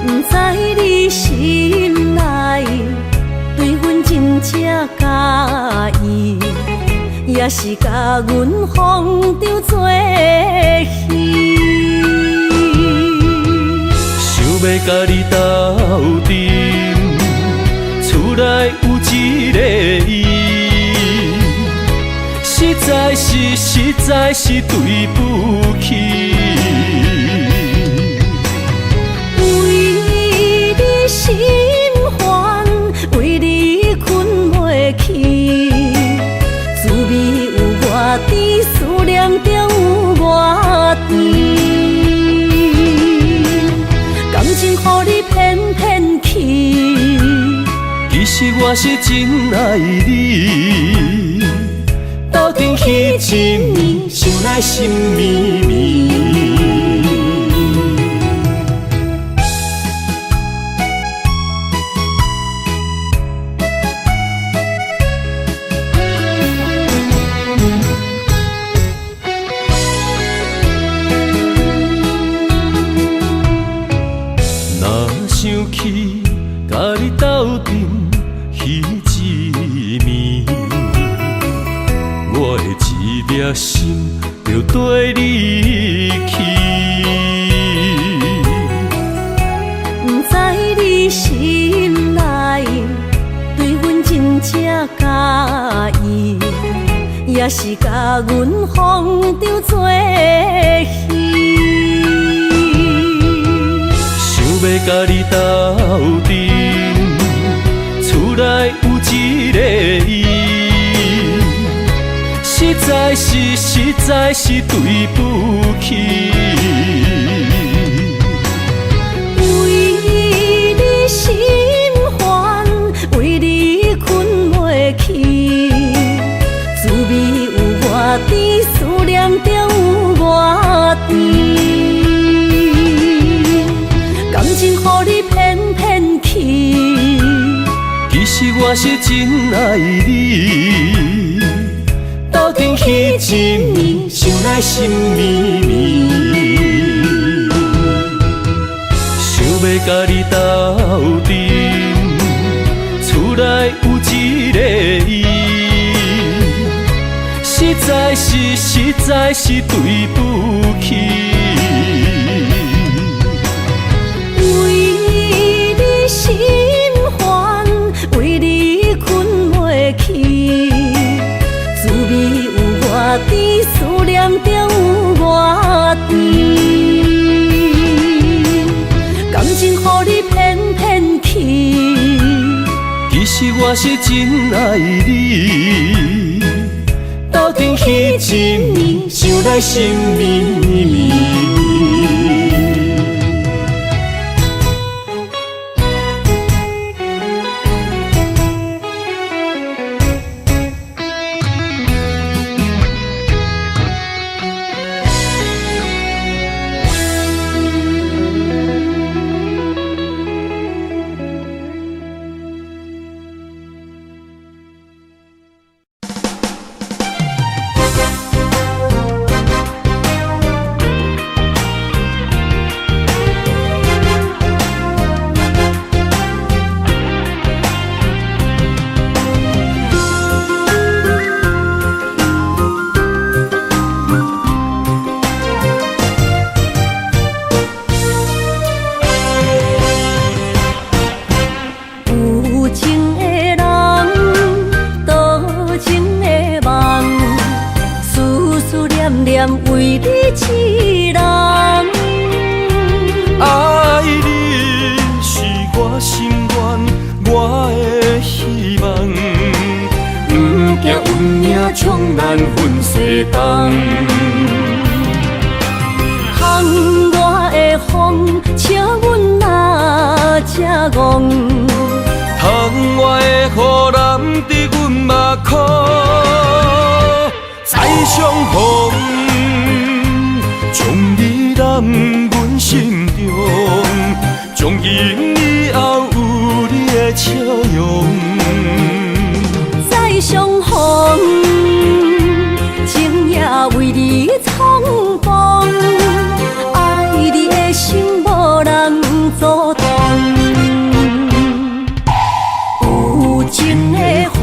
A: 不知你心内对阮真正介意，也是甲阮放着做戏。
C: 要甲你斗阵，厝内有一个伊，实在是对不起。
A: 为你心烦，为你困袂去，滋味有外甜，思念就有外甜。感情予你骗骗去，
C: 其实我是真爱你。斗阵彼一暝，想来心绵绵。想起甲你斗阵彼一暝，我的一粒心就跟你去。
A: 不知你心内对阮真正介意，也是甲阮放着做戏。要甲你斗阵，厝内有一个伊，实在是对不起。为你心烦，为你困袂去，滋味有外甜，思念就有外甜。感情予
C: 我是真爱你，斗阵彼一暝，想来心绵绵，想要甲你斗阵，厝内有一个伊，实在是对不起。
A: 为你心烦，为你困袂去，滋味有偌甜，思念就有偌甜。感情予你骗骗去，
C: 其实我是真爱你，斗阵彼一暝，想来心绵绵。
A: 为你痴人，
C: 爱你是我心愿，我的希望。不惊运命冲咱分西东，
A: 窗外的风笑阮哪只戆，
C: 窗外的雨淋伫阮目眶，再相逢。将你揽阮心中，从今以后有你的笑容。
A: 再相逢，情也为你冲动，爱你的心无人阻挡。有情的风，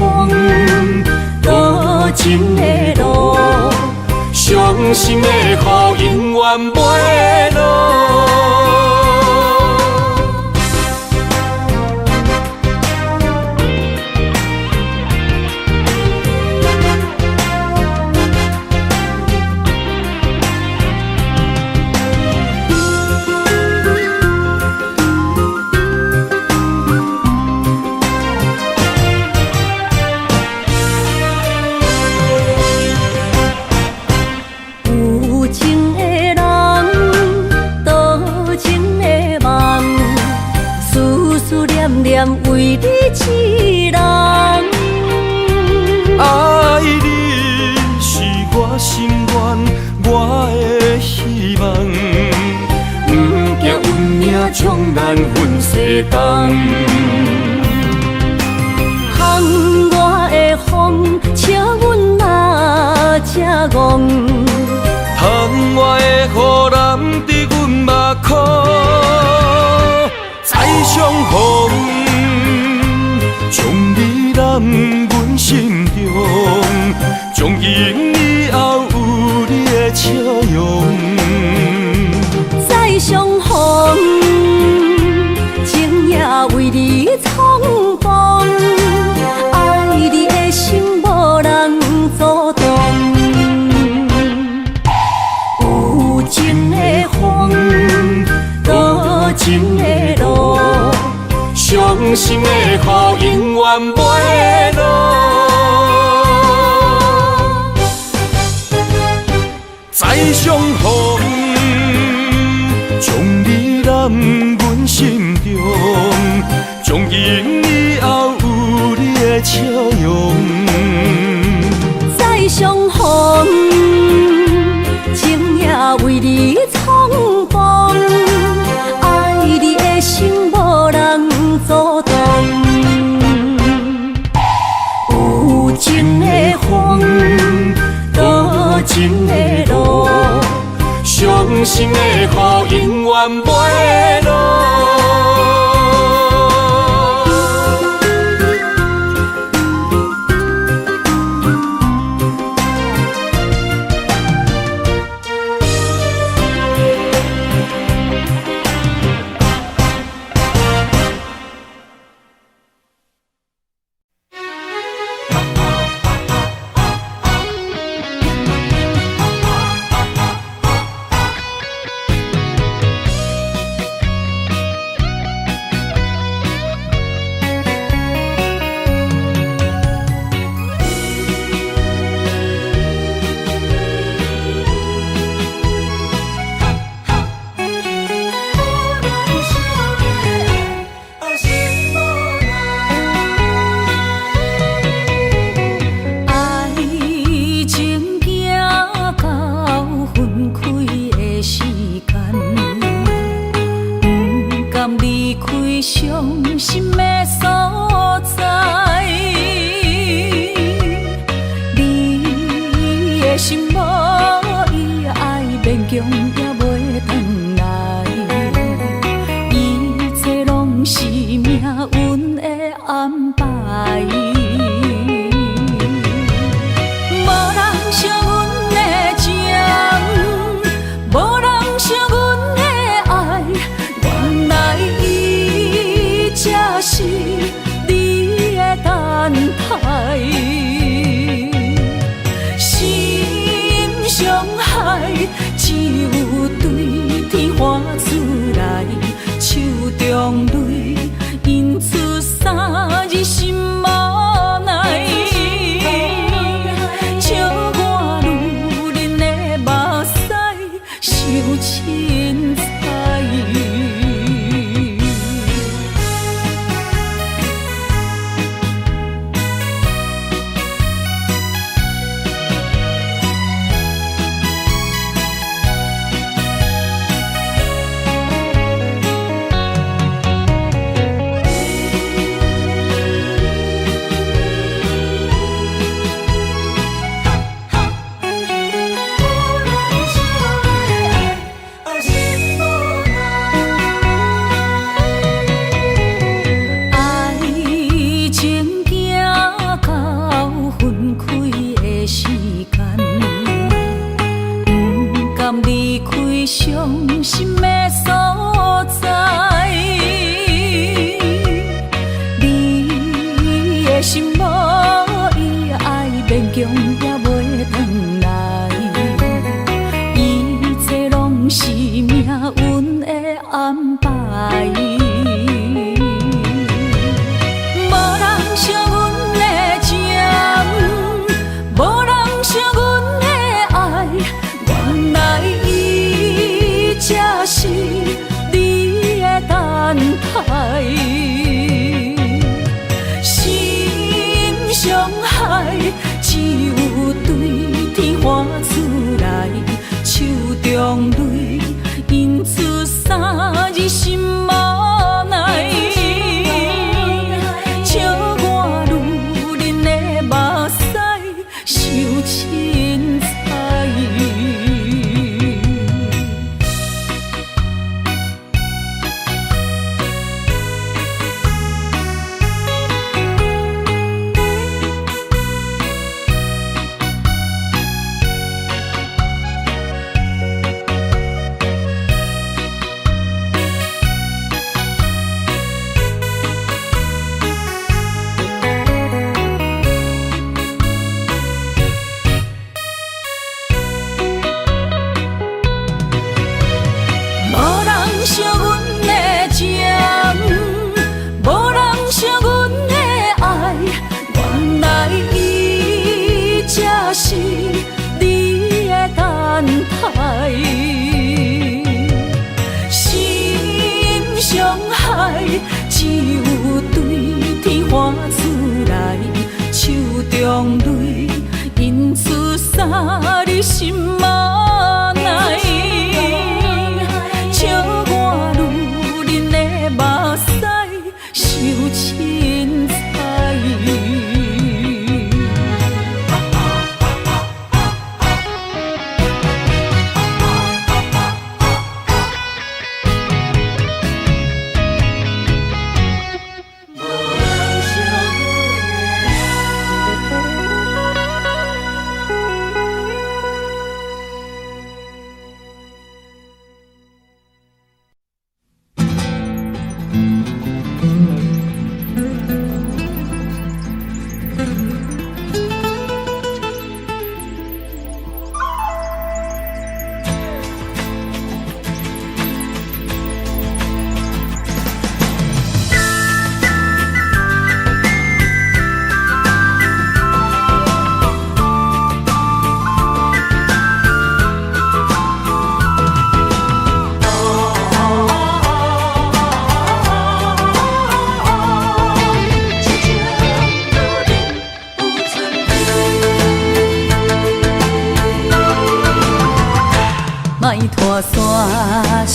A: 多情的路。伤心的雨永远袂落。为你痴人，
C: 爱你是我心愿，我的希望。不惊运命冲咱分西东，
A: 窗外的风笑阮哪只戆，
C: 窗外的雨淋伫阮目眶，再相逢。将你揽阮心中，从今以后有你的笑容。
A: 再相逢，情也为你冲动，爱你的心无人阻挡。有情的风，多情的路。伤心的雨永远袂落，再相逢，将你揽阮心中，从今以后有你的笑容。再相逢，情也为你冲动，爱你的心无人阻挡。
C: 完袂落。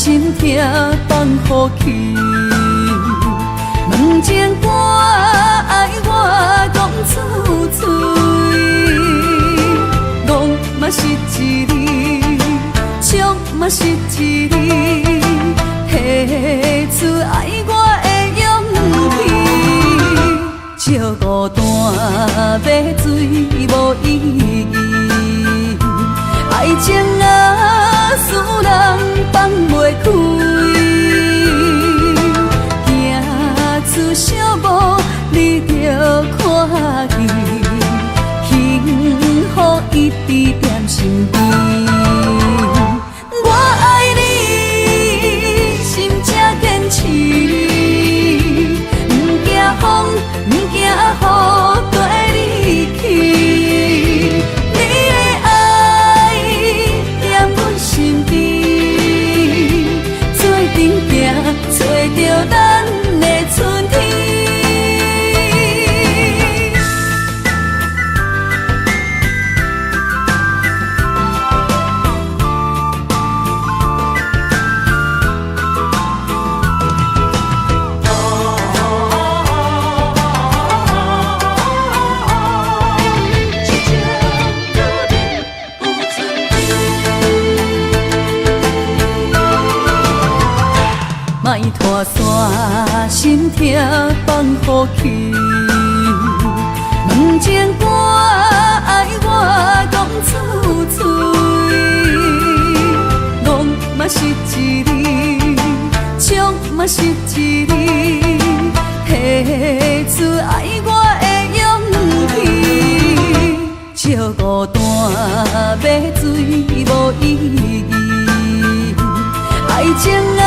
A: 心痛放乎去。问情歌爱我讲出嘴，戆嘛是一字，唱嘛是一字，提出爱我的勇气。照孤单要水无意义，爱情啊使人放袂开。出小无，你着看见，幸福一直踮身边。我爱你，心正坚持，不惊风，不惊雨，跟你去。你的爱踮阮身边，做阵行，找着咱的春天。莫拖山，心痛放乎去。问情歌爱我讲出嘴，戆嘛是一字，唱嘛是一字，提出爱我的勇气。照孤单要水无意义，爱情啊。